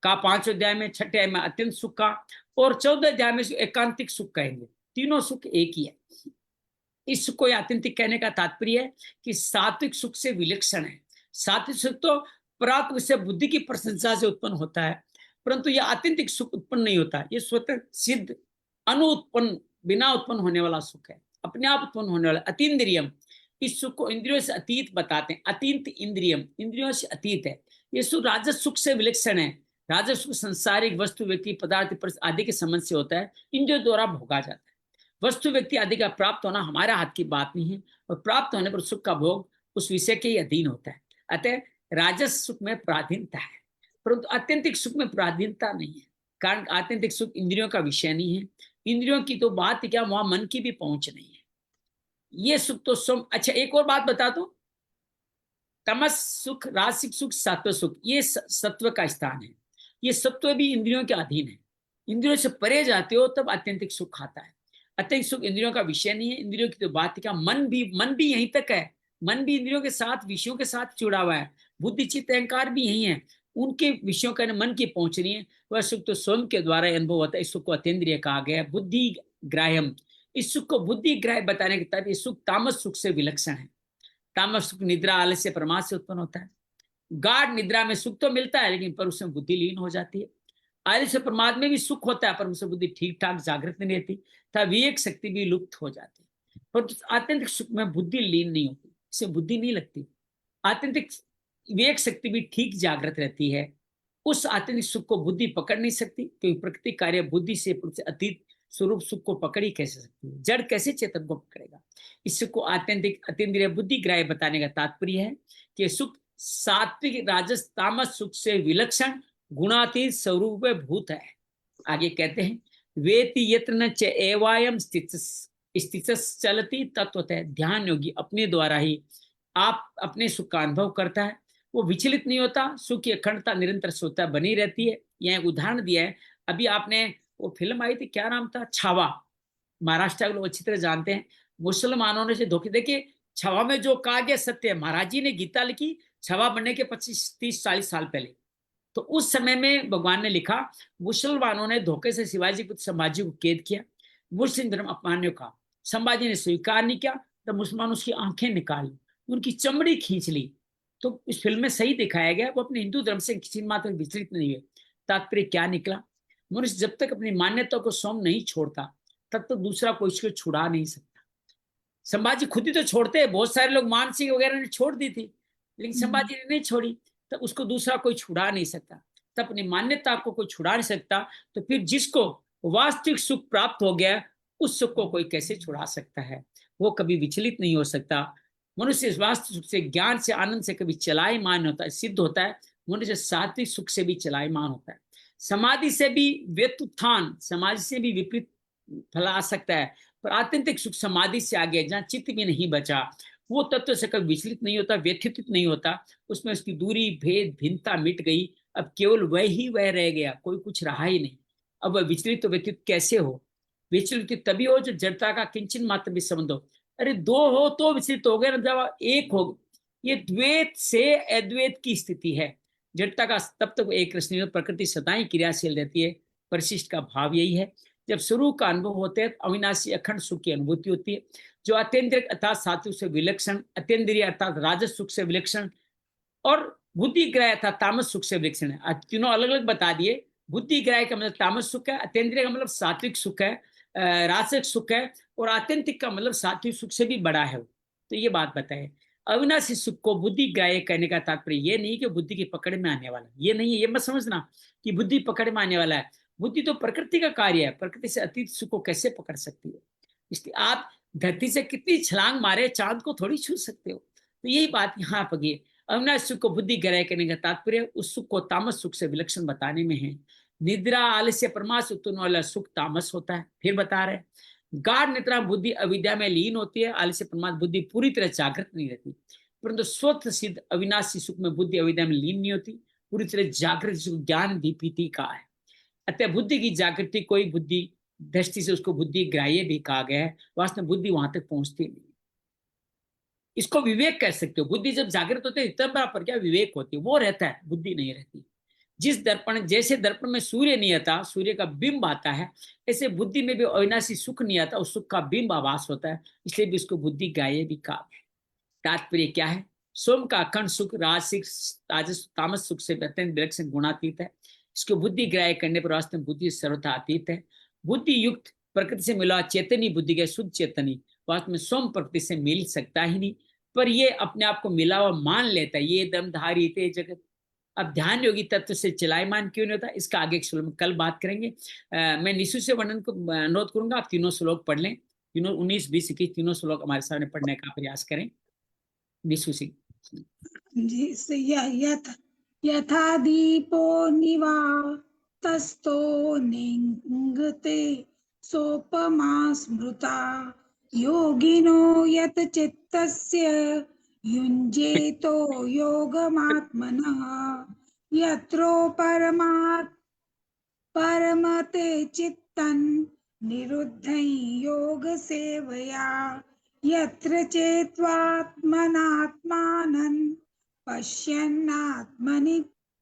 का 5वें अध्याय में, 6ठे अध्याय में अत्यंत सुख का, और 14वें अध्याय में एकांतिक सुख कहेंगे। तीनों सुख एक ही है। इस सुख को आत्यंतिक कहने का तात्पर्य है कि सात्विक सुख से विलक्षण है। सात्विक सुख तो प्राप्त से बुद्धि की प्रशंसा से उत्पन्न होता है, परंतु यह आत्यंतिक सुख उत्पन्न नहीं होता। यह स्वतः सिद्ध, अनुत्पन्न, बिना उत्पन्न होने वाला सुख है, अपने आप उत्पन्न होने वाला। अतीन्द्रियम, इस सुख को इंद्रियों से अतीत बताते हैं। अतीत इंद्रियम, इंद्रियों से अतीत है। ये सुख राजस सुख से विलक्षण है। राजस सुख संसारिक वस्तु, व्यक्ति, पदार्थ आदि के संबंध से होता है, इंद्रियों द्वारा भोगा जाता है। वस्तु, व्यक्ति आदि का प्राप्त होना हमारा हाथ की बात नहीं है, और प्राप्त होने पर सुख का भोग उस विषय के ही अधीन होता है। अतः राजस सुख में पराधीनता है, परंतु आत्यंतिक सुख में पराधीनता नहीं है। कारण आत्यंतिक सुख इंद्रियों का विषय नहीं है। इंद्रियों की तो बात क्या, वहां मन की भी पहुंच नहीं है। ये सुख तो अच्छा, एक और बात बता दो, तमस सुख, रासिक सुख, सात्व सुख, ये सत्व का स्थान है। ये सत्व भी इंद्रियों के अधीन है। इंद्रियों से परे जाते हो तब आत्यंतिक सुख आता है। आत्यंतिक सुख इंद्रियों का विषय नहीं है, इंद्रियों की तो बात का मन भी यहीं तक है। मन भी इंद्रियों के साथ, विषयों के साथ जुड़ा हुआ है। बुद्धि चित्त अहंकार भी यही है, उनके विषयों का मन की पहुंच रही है। वह सुख तो स्वयं के द्वारा अनुभव होता है। इस सुख को अतीन्द्रिय कहा गया है, बुद्धि ग्राह्यम। इस सुख को बुद्धि ग्राह्य बताने के तहत सुख तामस सुख से विलक्षण है। तामस सुख निद्रा आलस्य प्रमाद से उत्पन्न होता है। गाढ़ निद्रा में सुख तो मिलता है, लेकिन पर उसमें बुद्धि लीन हो जाती है। आलस्य प्रमाद में भी सुख होता है, पर उससे बुद्धि ठीक ठाक जागृत नहीं रहती, तथा विवेक शक्ति भी लुप्त हो जाती है। पर आत्यंतिक सुख में बुद्धि लीन नहीं होती, इससे बुद्धि नहीं लगती। आत्यंतिक विवेक शक्ति भी ठीक जागृत रहती है। उस आत्यंतिक सुख को बुद्धि पकड़ नहीं सकती, क्योंकि प्रकृति कार्य बुद्धि से अतीत स्वरूप सुख को पकड़ ही कैसे सकती है। जड़ कैसे चेतन को पकड़ेगा। इस सुख को आत्यंतिक अतीन्द्रिय बुद्धि ग्राह्य बताने का तात्पर्य है कि सुख सात्विक राजस तामस सुख से विलक्षण गुणातीत स्वरूप भूत है। आगे कहते हैं, वेति यत्न च एवायम स्थित चलती तत्वतः। ध्यान योगी अपने द्वारा ही आप अपने सुख का अनुभव करता है, वो विचलित नहीं होता, सुख की अखंडता निरंतर स्वतः बनी रहती है। यह एक उदाहरण दिया है। अभी आपने वो फिल्म आई थी, क्या नाम था, छावा, महाराष्ट्र के लोग अच्छी तरह जानते हैं। मुसलमानों ने से धोखे, देखिए छावा में जो कहा गया सत्य है। महाराज जी ने गीता लिखी छावा बनने के 25, 30, 40 साल पहले। तो उस समय में भगवान ने लिखा, मुसलमानों ने धोखे से शिवाजी पुत्र संभाजी को कैद किया, मुस्लिम धर्म अपनाने का। संभाजी ने स्वीकार नहीं किया, तो मुसलमान उसकी आंखें निकाली, उनकी चमड़ी खींच ली। तो इस फिल्म में सही दिखाया गया, वो अपने हिंदू धर्म से किसी मात्र विचलित नहीं हुए। तात्पर्य क्या निकला, मनुष्य जब तक अपनी मान्यता को स्वयं नहीं छोड़ता, तब तो दूसरा कोई इसको छुड़ा नहीं सकता। संभाजी खुद ही तो छोड़ते हैं, बहुत सारे लोग मानसिंह वगैरह ने छोड़ दी थी, लेकिन संभाजी ने नहीं छोड़ी। तब उसको दूसरा कोई छुड़ा नहीं सकता, तब अपनी मान्यता को कोई छुड़ा नहीं सकता। तो फिर जिसको वास्तविक सुख प्राप्त हो गया, उस सुख को कोई कैसे छुड़ा सकता है। वो कभी विचलित नहीं हो सकता। मनुष्य वास्तविक सुख से, ज्ञान से, आनंद से कभी चलायमान होता है, सिद्ध होता है। मनुष्य सात्विक सुख से भी चलायमान होता है। समाधि से भी व्युत्थान, समाधि से भी विपरीत फल आ सकता है, पर आत्यंतिक सुख समाधि से आगे, जहाँ चित्त भी नहीं बचा, वो तत्व से कभी विचलित नहीं होता, व्यथित नहीं होता। उसमें उसकी दूरी, भेद, भिन्नता मिट गई। अब केवल वह ही वह रह गया, कोई कुछ रहा ही नहीं। अब वह विचलित तो व्यथित कैसे हो। विचलित तभी हो जो जड़ता का किंचन मात्र भी संबंध हो। अरे दो हो तो विचलित हो गए ना, जब एक हो। ये द्वैत से अद्वैत की स्थिति है। जड़ता का तब तक एक रस नहीं, प्रकृति सदाई क्रियाशील रहती है। परिशिष्ट का भाव यही है। जब स्वरूप का अनुभव होते हैं, अविनाशी अखंड सुख की अनुभूति होती है, जो अत्यंतिक अर्थात सात्विक से विलक्षण, अत्यंद्रिय अर्थात राजस सुख से विलक्षण, और बुद्धि ग्राह्य अर्थात तामस सुख से विलक्षण है। तीनों अलग अलग बता दिए। बुद्धि ग्राह्य का मतलब तामस सुख है, अत्यंद्रिय का मतलब सात्विक सुख है, राजसिक सुख है, और आत्यंतिक का मतलब सात्विक सुख से भी बड़ा है। तो ये बात बताए। अविनाशी सुख को बुद्धि ग्राह्य कहने का तात्पर्य ये नहीं कि बुद्धि की पकड़ में आने वाला, ये नहीं है। ये मत समझना कि बुद्धि पकड़ में आने वाला है। बुद्धि तो प्रकृति का कार्य है, प्रकृति से अतीत सुख को कैसे पकड़ सकती है। इसलिए आप धरती से कितनी छलांग मारे, चांद को थोड़ी छू सकते हो। तो यही बात यहाँ पर है। अविनाशी सुख को बुद्धि ग्राह्य करने का तात्पर्य उस सुख को तामस सुख से विलक्षण बताने में है। निद्रा आलस्य प्रमाद से उत्पन्न वाला सुख तामस होता है। फिर बता रहे, गाढ़ निद्रा बुद्धि अविद्या में लीन होती है, आलस्य प्रमाद बुद्धि पूरी तरह जागृत नहीं रहती। परंतु स्वतः सिद्ध अविनाशी सुख में बुद्धि अविद्या में लीन नहीं होती, पूरी तरह जागृत ज्ञान दीपिती का है। अतः बुद्धि की जागृति कोई बुद्धि दृष्टि से उसको बुद्धि ग्राह्य भी कहा गया है। वास्तव में बुद्धि वहां तक पहुंचती नहीं। इसको विवेक कह सकते हो। बुद्धि जब जागृत होती है, इतना बराबर क्या विवेक होती है, वो रहता है, बुद्धि नहीं रहती। जिस दर्पण, जैसे दर्पण में सूर्य नहीं आता, सूर्य का बिंब आता है, ऐसे बुद्धि में भी अविनाशी सुख नहीं आता, उस सुख का बिंब आभास होता है। इसलिए भी इसको बुद्धि ग्राह्य भी कहा। तात्पर्य क्या है, सोम का अखंड सुख राजसिक राजस तामस सुख से अत्यंत विलक्षण गुणातीत है। इसको बुद्धि ग्राह्य करने पर वास्तव में बुद्धि सर्वथा अतीत है। बुद्धि युक्त प्रकृति से मिला चेतनी बुद्धि के शुद्ध चेतनी वास्तव में सोम प्रकृति से मिल सकता ही नहीं, पर ये अपने आप को मिला हुआ मान लेता है। ये दमधारी थे जगत। अब ध्यान योगी तत्व से चलायमान क्यों नहीं होता, इसका आगे एक श्लोक में कल बात करेंगे। मैं निशु से वर्णन को अनुरोध करूंगा, आप तीनों श्लोक पढ़ लें। तीनों 19, 20, 21 तीनों श्लोक हमारे सामने पढ़ने का प्रयास करें। निशु सिंह जी। यथा दीपो निवातस्तो निंगते सोपमा स्मृता योगिनो यत चित्तस्य युञ्जेतो योगमात्मनः यत्रो परमते चित्तं निरुद्धं योगसेवया यत्र चेत्त्वात्मनात्मानं पश्यन्नात्मनि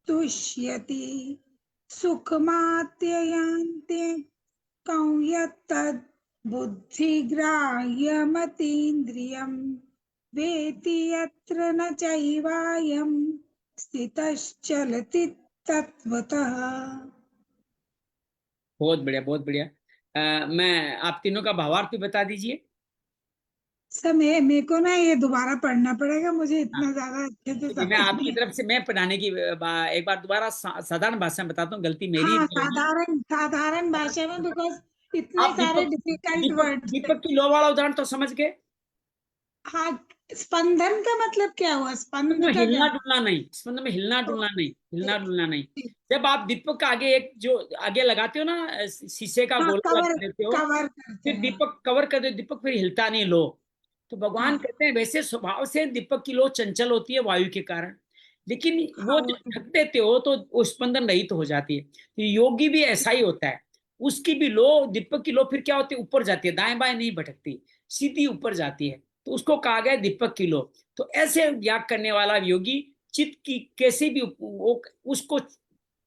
तुष्यति सुखमात्ययन्ते कं यत्तद् बुद्धिग्राह्यमतीन्द्रियं वेति यत्र न चैवायं स्थितश्चलति तत्त्वतः। बहुत बढ़िया, बहुत बढ़िया। मैं आप तीनों का भावार्थ भी बता दीजिए। समय मेरे को ना ये दोबारा पढ़ना पड़ेगा, मुझे इतना हाँ, ज्यादा अच्छे से मैं समझ आपकी नहीं। तरफ से मैं पढ़ाने की एक बार दोबारा साधारण भाषा में बताता हूँ, गलती मेरी हाँ, नहीं होगी। साधारण भाषा में, बिकॉज इतने आप सारे दीपक डिफिकल्ट दीपक वर्ड्स थे। दीपक की लो वाला उदाहरण तो समझ गए। हाँ, स्पंदन का मतलब क्या हुआ? स्पंद में का क्या? हिलना डुलना नहीं, स्पंद में हिलना डुलना नहीं, हिलना डुलना नहीं। जब आप दीपक का आगे एक जो आगे लगाते हो ना, शीशे का हाँ, गोला कवर लगा देते हो, कवर करते फिर हैं। दीपक कवर कर दो, दीपक फिर हिलता नहीं लो। तो भगवान हाँ, कहते हैं वैसे स्वभाव से दीपक की लो चंचल होती है वायु के कारण, लेकिन हाँ, वो वो जब ढक देते हो तो वो स्पंदन रहित तो हो जाती है। तो योगी भी ऐसा ही होता है, उसकी भी लो, दीपक की लो फिर क्या होती है, ऊपर जाती है, दाएं बाएं नहीं भटकती, सीधी ऊपर जाती है। तो उसको कहा गया दीपक की लो। तो ऐसे याग करने वाला योगी चित्त की कैसे भी उसको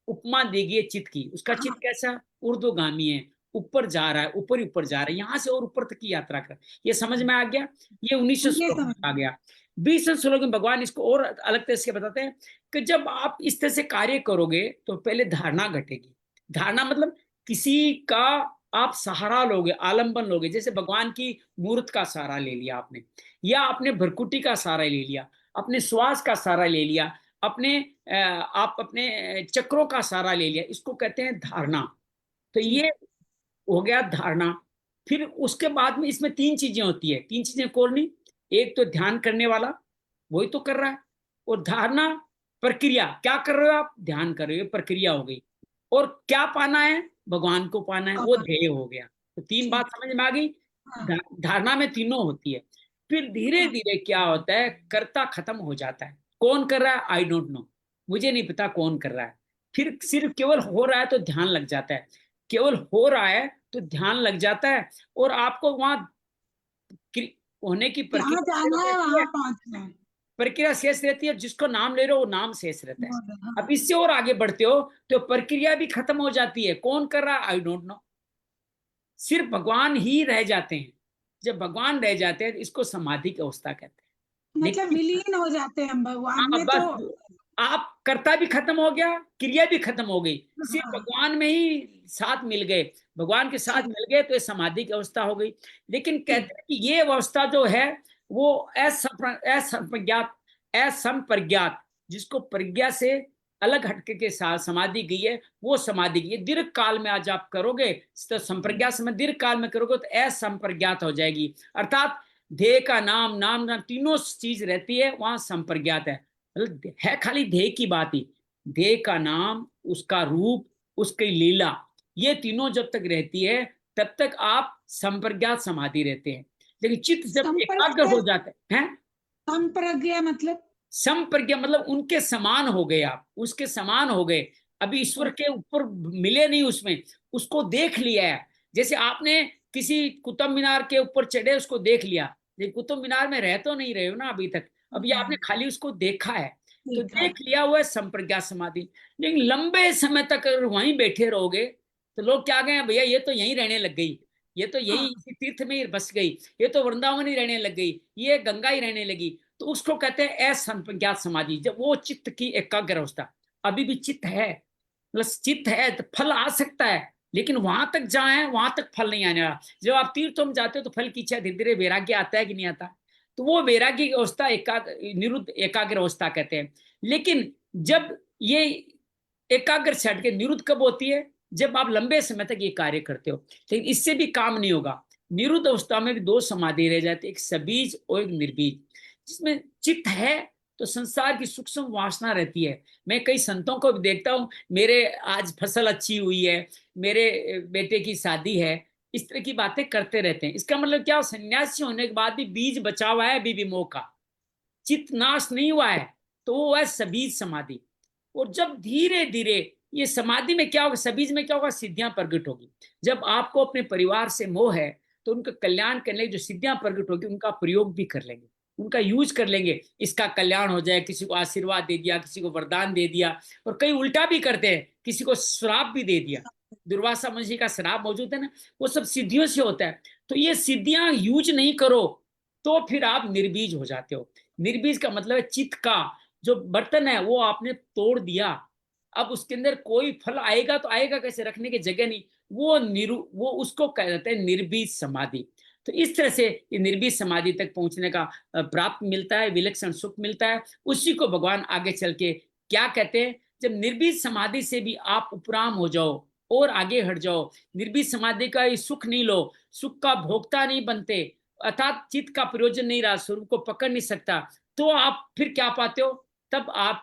उपमा देगी है चित्त की। उसका चित्त हाँ, कैसा, ऊर्ध्वगामी है, ऊपर जा रहा है, ऊपर ही ऊपर जा रहा है, यहां से और ऊपर तक की यात्रा कर। ये समझ में आ गया। ये 1900 ये श्लोक में समझ आ में। गया। 20 श्लोक में भगवान इसको और अलग तरह से बताते हैं कि जब आप इस तरह से कार्य करोगे तो पहले धारणा घटेगी। धारणा मतलब किसी का आप सहारा लोगे, आलंबन लोगे। जैसे भगवान की मूर्त का सहारा ले लिया आपने, या आपने भरकुटी का सहारा ले लिया, अपने श्वास का सहारा ले लिया, अपने आप अपने चक्रों का सहारा ले लिया, इसको कहते हैं धारणा। तो जी, ये हो गया धारणा। फिर उसके बाद में इसमें तीन चीजें होती है, तीन चीजें कौन, एक तो ध्यान करने वाला, वही तो कर रहा है। और धारणा प्रक्रिया, क्या कर रहे हो आप, ध्यान कर रहे हो, प्रक्रिया हो गई। और क्या पाना है, भगवान को पाना है, वो कवर। ध्येय हो गया। तो तीन बात ठीक। समझ में आ गई। हाँ, धारणा में तीनों होती है। फिर धीरे हाँ, धीरे क्या होता है, कर्ता खत्म हो जाता है। कौन कर रहा है, आई डोंट नो, मुझे नहीं पता कौन कर रहा है। फिर सिर्फ केवल हो रहा है तो ध्यान लग जाता है, केवल हो रहा है तो ध्यान लग जाता है। और आपको वहां होने की जहाँ प्रक्रिया शेष जाना है रहती है, वहां पहुंचना है। प्रक्रिया शेष रहती है। जिसको नाम ले रहे हो वो नाम शेष रहता है। अब हाँ, इससे और आगे बढ़ते हो तो प्रक्रिया भी खत्म हो जाती है, कौन कर रहा है, आई डोंट नो, सिर्फ भगवान ही रह जाते हैं। जब भगवान रह जाते हैं तो इसको समाधि की अवस्था कहते हैं। मतलब लेकिन विलीन हो जाते हैं हम भगवान हाँ में तो। बस, आप कर्ता भी खत्म हो गया, क्रिया भी खत्म हो गई, सिर्फ हाँ, भगवान में ही साथ मिल गए, भगवान के साथ ठीक, मिल गए, तो ये समाधि की अवस्था हो गई। लेकिन ठीक। कहते हैं कि ये अवस्था जो है वो असंप्रज्ञात, असंप्रज्ञात, जिसको प्रज्ञा से अलग हटके के साथ समाधि गई है, वो समाधि गई है। दीर्घ काल में आज आप करोगे तो संप्रज्ञात समय, दीर्घ काल में करोगे तो असंप्रज्ञात हो जाएगी। अर्थात ध्येय का नाम, नाम तीनों चीज रहती है, वहां संप्रज्ञात है। मतलब है खाली ध्येय की बात ही, ध्येय का नाम, उसका रूप, उसकी लीला, ये तीनों जब तक रहती है तब तक आप संप्रज्ञात समाधि रहते हैं। लेकिन चित्त जब एकाग्र संप्रज्ञा, हो जाता है, संप्रज्ञा मतलब? संप्रज्ञा मतलब उनके समान हो गए आप, उसके समान हो गए। अभी ईश्वर के ऊपर मिले नहीं उसमें, उसको देख लिया है। जैसे आपने किसी कुतुब मीनार के ऊपर चढ़े, उसको देख लिया, लेकिन कुतुब मीनार में रह तो नहीं रहे हो ना अभी तक, अभी आपने खाली उसको देखा है। तो ठीक है। देख लिया हुआ है संप्रज्ञात समाधि। लेकिन लंबे समय तक अगर वहीं बैठे रहोगे तो लोग क्या कहें, भैया ये तो यहीं रहने लग गई, ये तो यही हाँ, इसी तीर्थ में ही बस गई, ये तो वृंदावन ही रहने लग गई, ये गंगा ही रहने लगी। तो उसको कहते हैं असंप्रज्ञात समाधि। जब वो चित्त की एकाग्र अवस्था, अभी भी चित्त है, प्लस चित्त है तो फल आ सकता है, लेकिन वहां तक जाए वहां तक फल नहीं आने वाला। जब आप तीर्थों में जाते हो तो फल की इच्छा, धीरे धीरे वैराग्य आता है कि नहीं आता। तो वो वैराग्य की अवस्था निरुद्ध एकाग्र अवस्था कहते हैं। लेकिन जब ये एकाग्र से हटके निरुद्ध कब होती है, जब आप लंबे समय तक ये कार्य करते हो। लेकिन इससे भी काम नहीं होगा। निरुद्ध अवस्था में भी दो समाधि रह जाती है, एक सबीज और एक निर्बीज। जिसमें चित्त है तो संसार की सूक्ष्म वासना रहती है। मैं कई संतों को भी देखता हूँ, मेरे आज फसल अच्छी हुई है, मेरे बेटे की शादी है, इस तरह की बातें करते रहते हैं। इसका मतलब क्या, सन्यासी होने के बाद भी बीज बचा हुआ है अभी विमोह का। चित्त नाश नहीं हुआ है तो वो है सबीज समाधि। और जब धीरे धीरे ये समाधि में क्या होगा, सबीज में क्या होगा, सिद्धियां प्रकट होगी। जब आपको अपने परिवार से मोह है तो उनका कल्याण करने की जो सिद्धियां प्रकट होगी उनका प्रयोग भी कर लेंगे, उनका यूज कर लेंगे, इसका कल्याण हो जाए, किसी को आशीर्वाद दे दिया, किसी को वरदान दे दिया। और कई उल्टा भी करते हैं, किसी को श्राप भी दे दिया। दुर्वासा महर्षि का श्राप मौजूद है ना, वो सब सिद्धियों से होता है। तो ये सिद्धियां यूज नहीं करो तो फिर आप निर्बीज हो जाते हो। निर्बीज का मतलब है चित्त का जो बर्तन है वो आपने तोड़ दिया, अब उसके अंदर कोई फल आएगा तो आएगा कैसे, रखने की जगह नहीं। वो उसको कहते हैं निर्बीज समाधि। तो इस तरह से ये निर्बीज समाधि तक पहुंचने का प्राप्त मिलता है, विलक्षण सुख मिलता है। उसी को भगवान आगे चल के क्या कहते हैं, जब निर्बीज समाधि से भी आप उपराम हो जाओ और आगे हट जाओ, निर्बीज समाधि का ये सुख नहीं लो, सुख का भोक्ता नहीं बनते, अर्थात चित्त का प्रयोजन नहीं रहा, स्वरूप को पकड़ नहीं सकता, तो आप फिर क्या पाते हो, तब आप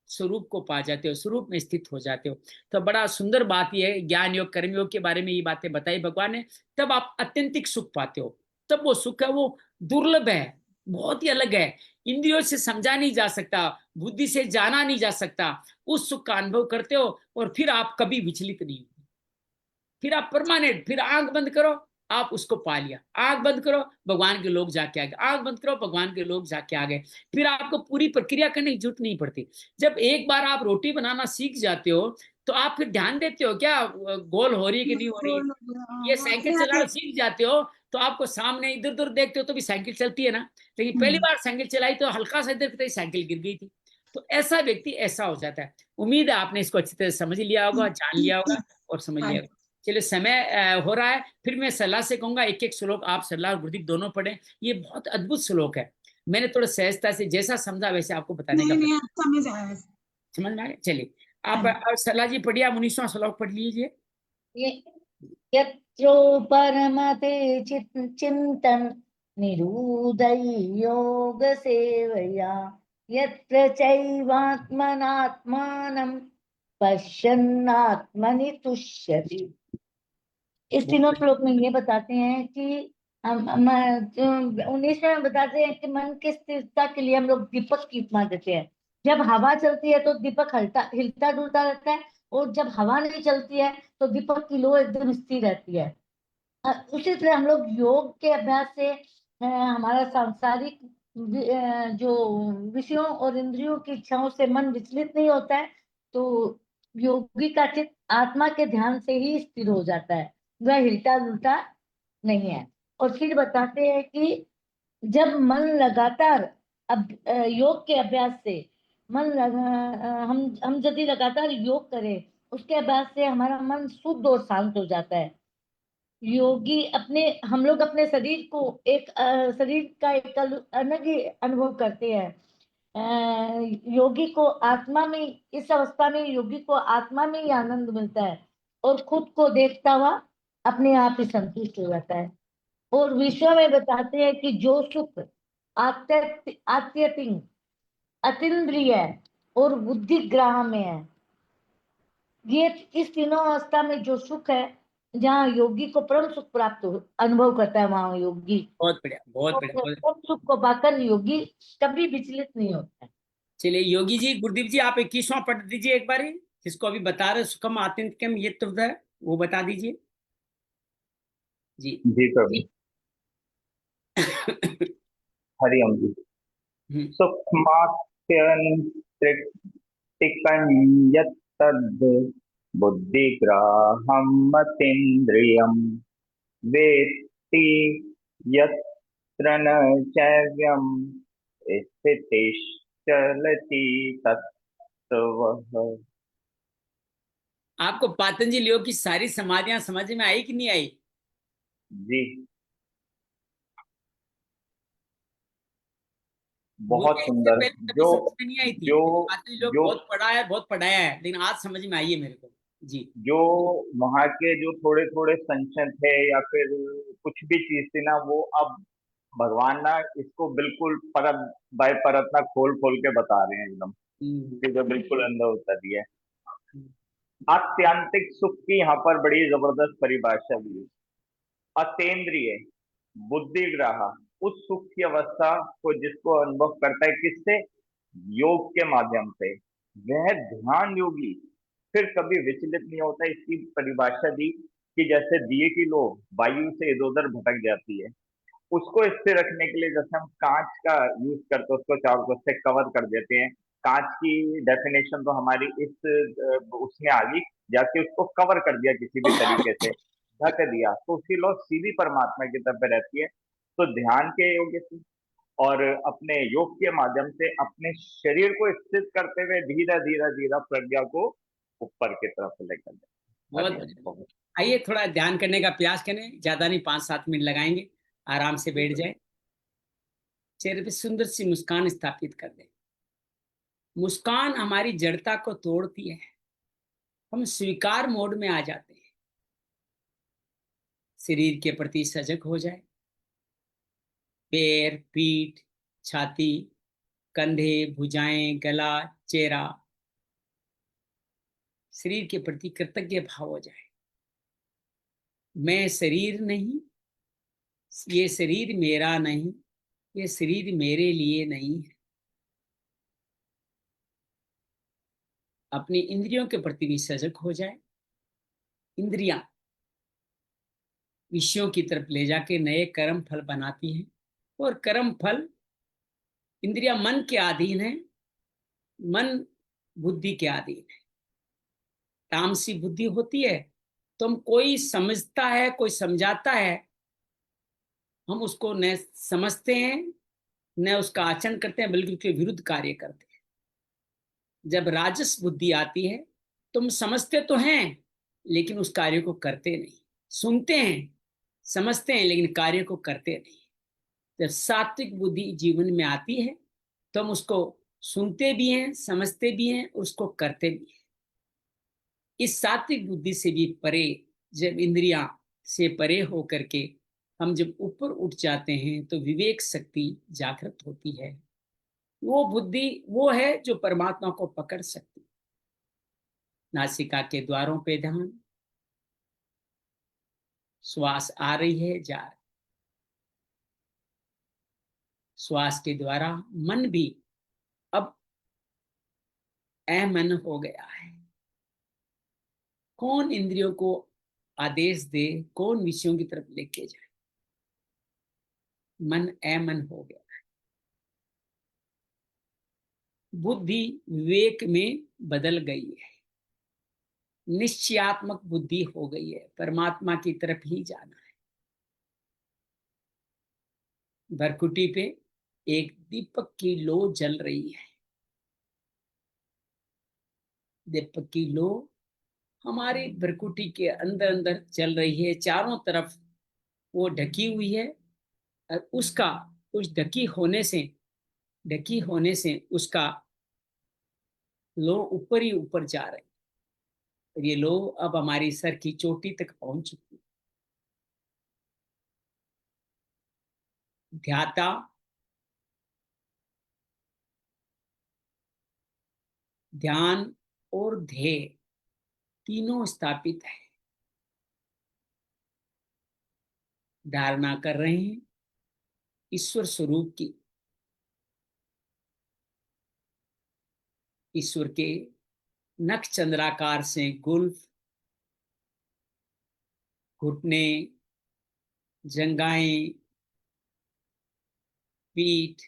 स्वरूप को पा जाते हो, स्वरूप में स्थित हो जाते हो। तो बड़ा सुंदर बात यह है, ज्ञान योग कर्म योग के बारे में ये बातें बताई भगवान ने। तब आप अत्यंतिक सुख पाते हो। तब वो सुख है वो दुर्लभ है, बहुत ही अलग है, इंद्रियों से समझा नहीं जा सकता, बुद्धि से जाना नहीं जा सकता। उस सुख का अनुभव करते हो और फिर आप कभी विचलित नहीं होते, फिर आप परमानेंट, फिर आंख बंद करो आप उसको पा लिया, आंख बंद करो भगवान के लोग जाके आ गए, आंख बंद करो भगवान के लोग जाके आ गए। फिर आपको पूरी प्रक्रिया करने की जरूरत नहीं पड़ती। जब एक बार आप रोटी बनाना सीख जाते हो तो आप फिर ध्यान देते हो क्या गोल हो रही है कि नहीं हो रही है। ये साइकिल अपने आप चलाना ही सीख जाते हो तो आपको सामने इधर उधर देखते हो तो भी साइकिल चलती है ना, लेकिन पहली बार साइकिल चलाई तो हल्का सा इधर साइकिल गिर गई थी। तो ऐसा व्यक्ति ऐसा हो जाता है। उम्मीद है आपने इसको अच्छी तरह समझ लिया होगा, जान लिया होगा और समझ लिया होगा। चलिए समय हो रहा है, फिर मैं सलाह से कहूंगा एक एक श्लोक आप सलाह और गुरुदीप दोनों पढ़ें। ये बहुत अद्भुत श्लोक है, मैंने थोड़ा सहजता से जैसा समझा वैसे आपको बताने का नहीं नहीं, प्रयास। आप समझ आया। समझ में आ गया? चलिए आप हाँ, सलाह जी पढ़िए, आप 19वां श्लोक पढ़ लीजिए। यत्रो परमते चिंतन निरूदय योग सेवया यत्र चैवात्मनात्मानं पश्यन्नात्मनि तुष्यति। इस तीनों श्लोक में ये बताते हैं कि हम 19वें में बताते हैं कि मन की स्थिरता के लिए हम लोग दीपक की उपमा देते हैं। जब हवा चलती है तो दीपक हिलता डुलता रहता है, और जब हवा नहीं चलती है तो दीपक की लो एकदम स्थिर रहती है। उसी तरह हम लोग योग के अभ्यास से हमारा सांसारिक जो विषयों और इंद्रियों की इच्छाओं से मन विचलित नहीं होता है, तो योगी का चित्त आत्मा के ध्यान से ही स्थिर हो जाता है, वह हिलता डुलता नहीं है। और फिर बताते हैं कि जब मन लगातार योग के अभ्यास से हम यदि लगातार योग करें, उसके अभ्यास से हमारा मन शुद्ध और शांत हो जाता है। योगी हम लोग अपने शरीर को शरीर का एक अलग ही अनुभव करते हैं। योगी को आत्मा में, इस अवस्था में योगी को आत्मा में ही आनंद मिलता है और खुद को देखता हुआ अपने आप ही संतुष्ट हो जाता है। और विश्व में बताते हैं कि जो सुख आत्यंतिक, अतीन्द्रिय और बुद्धिग्राह में है, ये इस तीनों अवस्था में जो सुख है, जहाँ योगी को परम सुख प्राप्त अनुभव करता है, वहां योगी बहुत बढ़िया, बहुत बढ़िया, बहुत। परम सुख को पाकर योगी कभी विचलित नहीं होता है। चलिए योगी जी, गुरुदीप जी आप 21वां पढ़ दीजिए एक बार, जिसको अभी बता रहे सुखम आत्यंतिकम ये तुर्द है वो बता दीजिए जी। जी प्रभु। हरिओम जी। सुखमात्यन्तिकं यत्तद् बुद्धिग्राहं मतीन्द्रियं वेत्ति यत्र न चैव्यं स्थितिश्चलति तत्त्वः। आपको पातंजलि योग की सारी समाधियां समझ में आई कि नहीं आई? जी बहुत मुझे इससे सुंदर। पहले कभी जो समझ में नहीं आई थी, जो पातंजलि योग जो बहुत पढ़ा है, बहुत पढ़ाया है, लेकिन आज समझ में आई है मेरे को जी। जो वहाँ के जो थोड़े थोड़े संशय थे या फिर कुछ भी चीज थी ना, वो अब भगवान ना इसको बिल्कुल परत बाय परत ना खोल खोल के बता रहे हैं एकदम, जो बिल्कुल अंदर उतर दिया है। आत्यंतिक सुख की यहाँ पर बड़ी जबरदस्त परिभाषा दी है। अतेंद्रिय, बुद्धिग्राह, उस सुख की अवस्था को जिसको अनुभव करता है, किससे? योग के माध्यम से। वह ध्यान योगी फिर कभी विचलित नहीं होता। इसकी परिभाषा दी कि जैसे दिए की लो वायु से इधर उधर भटक जाती है, उसको स्थिर रखने के लिए जैसे हम कांच का यूज करते हैं, उसको चारों तरफ से कवर कर देते हैं। कांच की डेफिनेशन तो हमारी उसमें आ गई, जाके उसको कवर कर दिया किसी भी तरीके से, ढक दिया, तो उसकी लौ सीधी परमात्मा की तरफ रहती है। तो ध्यान के योग से और अपने योग के माध्यम से अपने शरीर को स्थित करते हुए धीरे धीरे धीरे प्रज्ञा को ऊपर की तरफ लेकर बहुत जाए। बढ़िया। आइए थोड़ा ध्यान करने का प्रयास करें, ज्यादा नहीं, 5-7 मिनट लगाएंगे। आराम से बैठ जाए, चेहरे पे सुंदर सी मुस्कान स्थापित कर दें। मुस्कान हमारी जड़ता को तोड़ती है, हम स्वीकार मोड में आ जाते हैं। शरीर के प्रति सजग हो जाए, पैर, पीठ, छाती, कंधे, भुजाएं, गला, चेहरा, शरीर के प्रति कृतज्ञ भाव हो जाए। मैं शरीर नहीं, ये शरीर मेरा नहीं, ये शरीर मेरे लिए नहीं है। अपनी इंद्रियों के प्रति भी सजग हो जाए। इंद्रियां विषयों की तरफ ले जाके नए कर्म फल बनाती हैं, और कर्म फल, इंद्रियां मन के अधीन है, मन बुद्धि के अधीन है। तामसी बुद्धि होती है तो हम, कोई समझता है, कोई समझाता है, हम उसको न समझते हैं न उसका आचरण करते हैं, बल्कि उसके विरुद्ध कार्य करते हैं। जब राजस बुद्धि आती है तो हम समझते तो हैं लेकिन उस कार्य को करते नहीं, सुनते हैं, समझते हैं, लेकिन कार्य को करते नहीं। जब सात्विक बुद्धि जीवन में आती है तो हम उसको सुनते भी हैं, समझते भी हैं, उसको करते भी हैं। इस सात्विक बुद्धि से भी परे, जब इंद्रियां से परे हो करके हम जब ऊपर उठ जाते हैं तो विवेक शक्ति जागृत होती है। वो बुद्धि वो है जो परमात्मा को पकड़ सकती। नासिका के द्वारों पे ध्यान, श्वास आ रही है, जा रही, श्वास के द्वारा मन भी अब अमन हो गया है। कौन इंद्रियों को आदेश दे, कौन विषयों की तरफ लेके जाए? मन अमन हो गया है। बुद्धि विवेक में बदल गई है, निश्चयात्मक बुद्धि हो गई है, परमात्मा की तरफ ही जाना है। भरकुटी पे एक दीपक की लो जल रही है। दीपक की लो हमारी भरकुटी के अंदर अंदर चल रही है, चारों तरफ वो ढकी हुई है, और उसका, उस ढकी होने से उसका लो ऊपर ही ऊपर जा रही है। और ये लो अब हमारी सर की चोटी तक पहुंच चुकी है। ध्याता ध्यान और ध्येय तीनों स्थापित है। धारणा कर रहे हैं ईश्वर स्वरूप की, ईश्वर के नख चंद्राकार से गुल्फ, घुटने, जंघाएं, पीठ,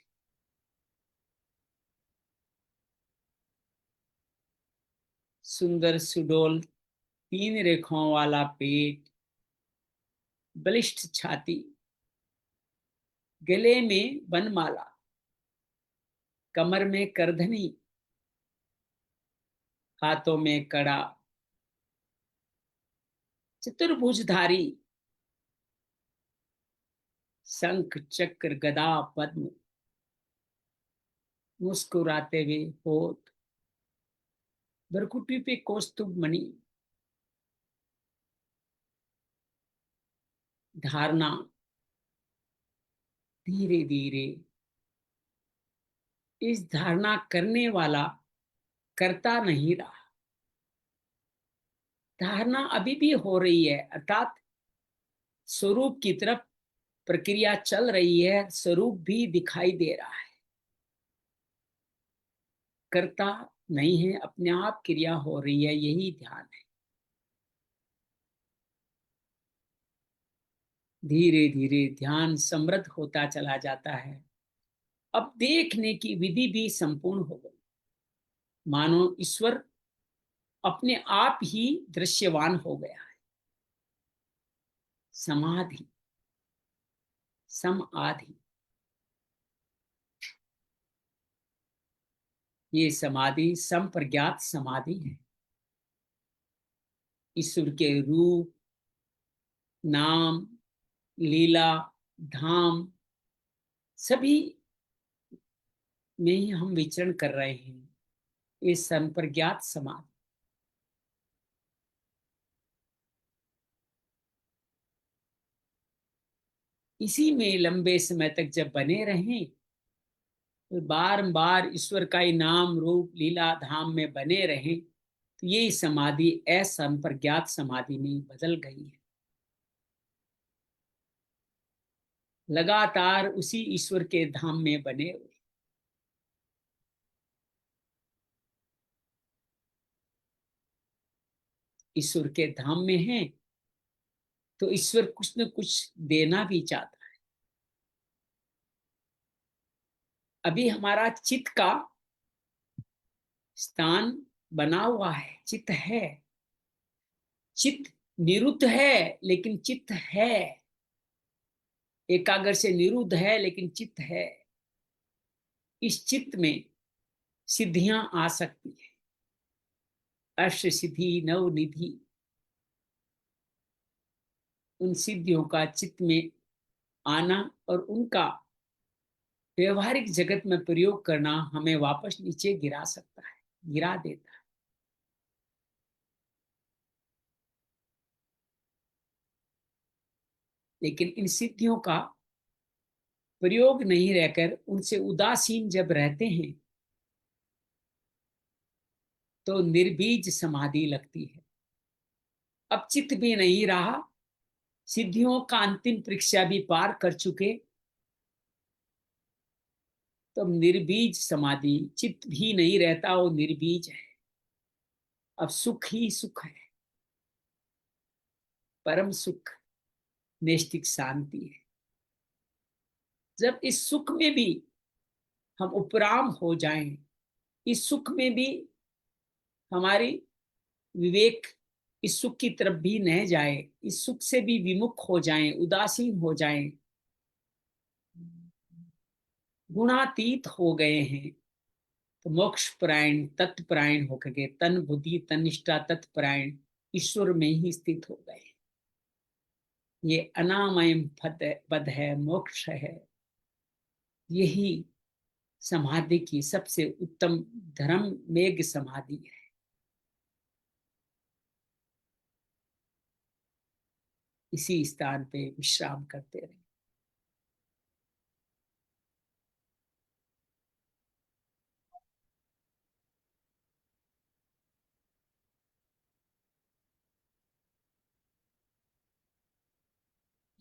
सुंदर सुडोल 3 रेखाओं वाला पेट, बलिष्ठ छाती, गले में वनमाला, कमर में करधनी, हाथों में कड़ा, चतुर्भुजधारी, शंख चक्र गदा पद्म, मुस्कुराते हुए होठ, भरकुटी पे कौस्तुभ मणि। धारणा धीरे धीरे, इस धारणा करने वाला करता नहीं रहा, धारणा अभी भी हो रही है, अर्थात स्वरूप की तरफ प्रक्रिया चल रही है, स्वरूप भी दिखाई दे रहा है, करता नहीं है, अपने आप क्रिया हो रही है, यही ध्यान है। धीरे धीरे ध्यान समृद्ध होता चला जाता है। अब देखने की विधि भी संपूर्ण हो गई, मानो ईश्वर अपने आप ही दृश्यवान हो गया है। समाधि, समाधि, ये समाधि संप्रज्ञात समाधि है। ईश्वर के रूप, नाम, लीला, धाम सभी में ही हम विचरण कर रहे हैं। ये संप्रज्ञात समाधि। इसी में लंबे समय तक जब बने रहें, तो बार ईश्वर का ही नाम, रूप, लीला, धाम में बने रहें, तो ये समाधि असंप्रज्ञात समाधि में बदल गई है। लगातार उसी ईश्वर के धाम में बने हुए। ईश्वर के धाम में हैं तो ईश्वर कुछ न कुछ देना भी चाहता है। अभी हमारा चित्त का स्थान बना हुआ है, चित्त है, चित्त निरुद्ध है लेकिन चित्त है, एकाग्र से निरुद्ध है लेकिन चित्त है। इस चित्त में सिद्धियां आ सकती है, अष्ट सिद्धि, नव निधि, उन सिद्धियों का चित्त में आना और उनका व्यवहारिक जगत में प्रयोग करना हमें वापस नीचे गिरा सकता है, गिरा देता है। लेकिन इन सिद्धियों का प्रयोग नहीं रहकर उनसे उदासीन जब रहते हैं तो निर्बीज समाधि लगती है। अब चित्त भी नहीं रहा, सिद्धियों का अंतिम परीक्षा भी पार कर चुके, तो निर्बीज समाधि, चित्त भी नहीं रहता, वो निर्बीज है। अब सुख ही सुख है, परम सुख, नैष्ठिक शांति है। जब इस सुख में भी हम उपराम हो जाएं, इस सुख में भी हमारी विवेक इस सुख की तरफ भी न जाए, इस सुख से भी विमुख हो जाएं, उदासीन हो जाएं, गुणातीत हो गए हैं, तो मोक्ष परायण, तत्परायण होकर के तन बुद्धि तनिष्ठा तत्परायण ईश्वर में ही स्थित हो गए। ये अनामय पद है, मोक्ष है। यही समाधि की सबसे उत्तम धर्म मेघ समाधि है। इसी स्थान पे विश्राम करते रहे।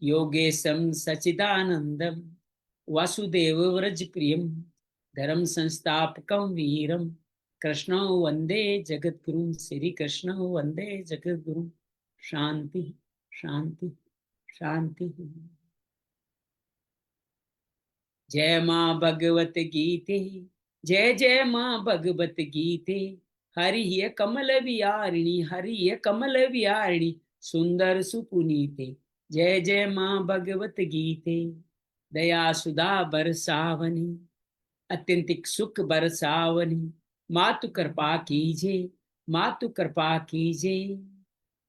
योगेशं सचिदानंदम वासुदेव व्रज प्रियम धर्म संस्थापकं वीरम कृष्ण वंदे जगद्गुरु। श्री कृष्ण वंदे जगद्गुरु। शांति शांति शांति। जय माँ भगवत गीते, जय जय माँ भगवत गीते। हरि कमल विहारिणी, हरि कमल विहारिणी, सुंदर सुपुनीते। जय जय माँ भगवत गीते। दया सुधा बरसावनी, अत्यंतिक सुख बरसावनी। मातु कृपा कीजे, मातु कृपा कीजे।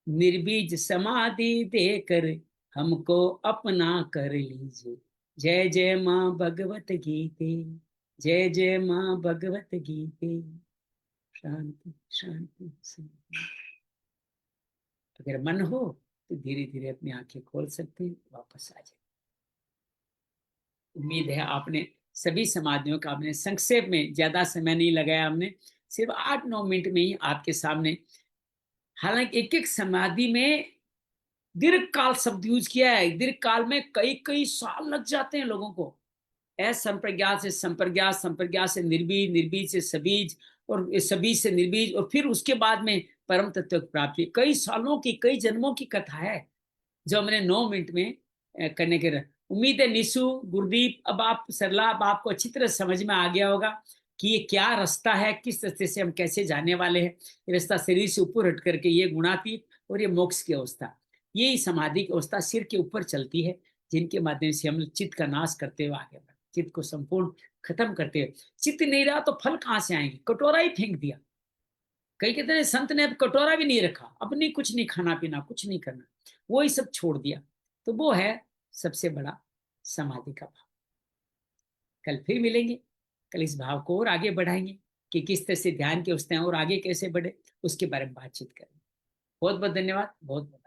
निर्बीज समाधि देकर हमको अपना कर लीजिए। जय जय माँ भगवत गीते, जय जय माँ भगवत गीते। शांति शांति शांति। अगर मन हो तो धीरे धीरे अपनी आंखें खोल सकते हैं, वापस आ जाए। उम्मीद है आपने सभी समाधियों का आपने संक्षेप में, ज्यादा समय नहीं लगाया हमने, सिर्फ 8-9 मिनट में ही आपके सामने। हालांकि एक एक समाधि में दीर्घ काल शब्द यूज किया है। दीर्घ काल में कई कई साल लग जाते हैं लोगों को। असंप्रज्ञात से संप्रज्ञात, संप्रज्ञात से निर्बीज, निर्बीज से सबीज, और सबीज से निर्बीज, और फिर उसके बाद में परम तत्व की प्राप्ति। कई सालों की, कई जन्मों की कथा है जो हमने 9 मिनट में करने के। उम्मीद है निशु, गुरदीप, अब आप सरला, अब आपको अच्छी तरह समझ में आ गया होगा कि ये क्या रास्ता है, किस रास्ते से हम कैसे जाने वाले हैं। ये रास्ता शरीर से ऊपर हट करके ये गुणातीत और ये मोक्ष की अवस्था, ये समाधि की अवस्था सिर के ऊपर चलती है, जिनके माध्यम से हम चित्त का नाश करते हुए आगे बढ़े, चित्त को संपूर्ण खत्म करते हुए। चित्त नहीं रहा तो फल कहाँ से आएंगे? कटोरा ही फेंक दिया। कई कहते हैं संत ने अब कटोरा भी नहीं रखा, अब नहीं, कुछ नहीं खाना पीना, कुछ नहीं करना, वो ही सब छोड़ दिया। तो वो है सबसे बड़ा समाधि का भाव। कल फिर मिलेंगे, कल इस भाव को और आगे बढ़ाएंगे कि किस तरह से ध्यान के उस और आगे कैसे बढ़े, उसके बारे में बातचीत करेंगे। बहुत बहुत धन्यवाद, बहुत बहुत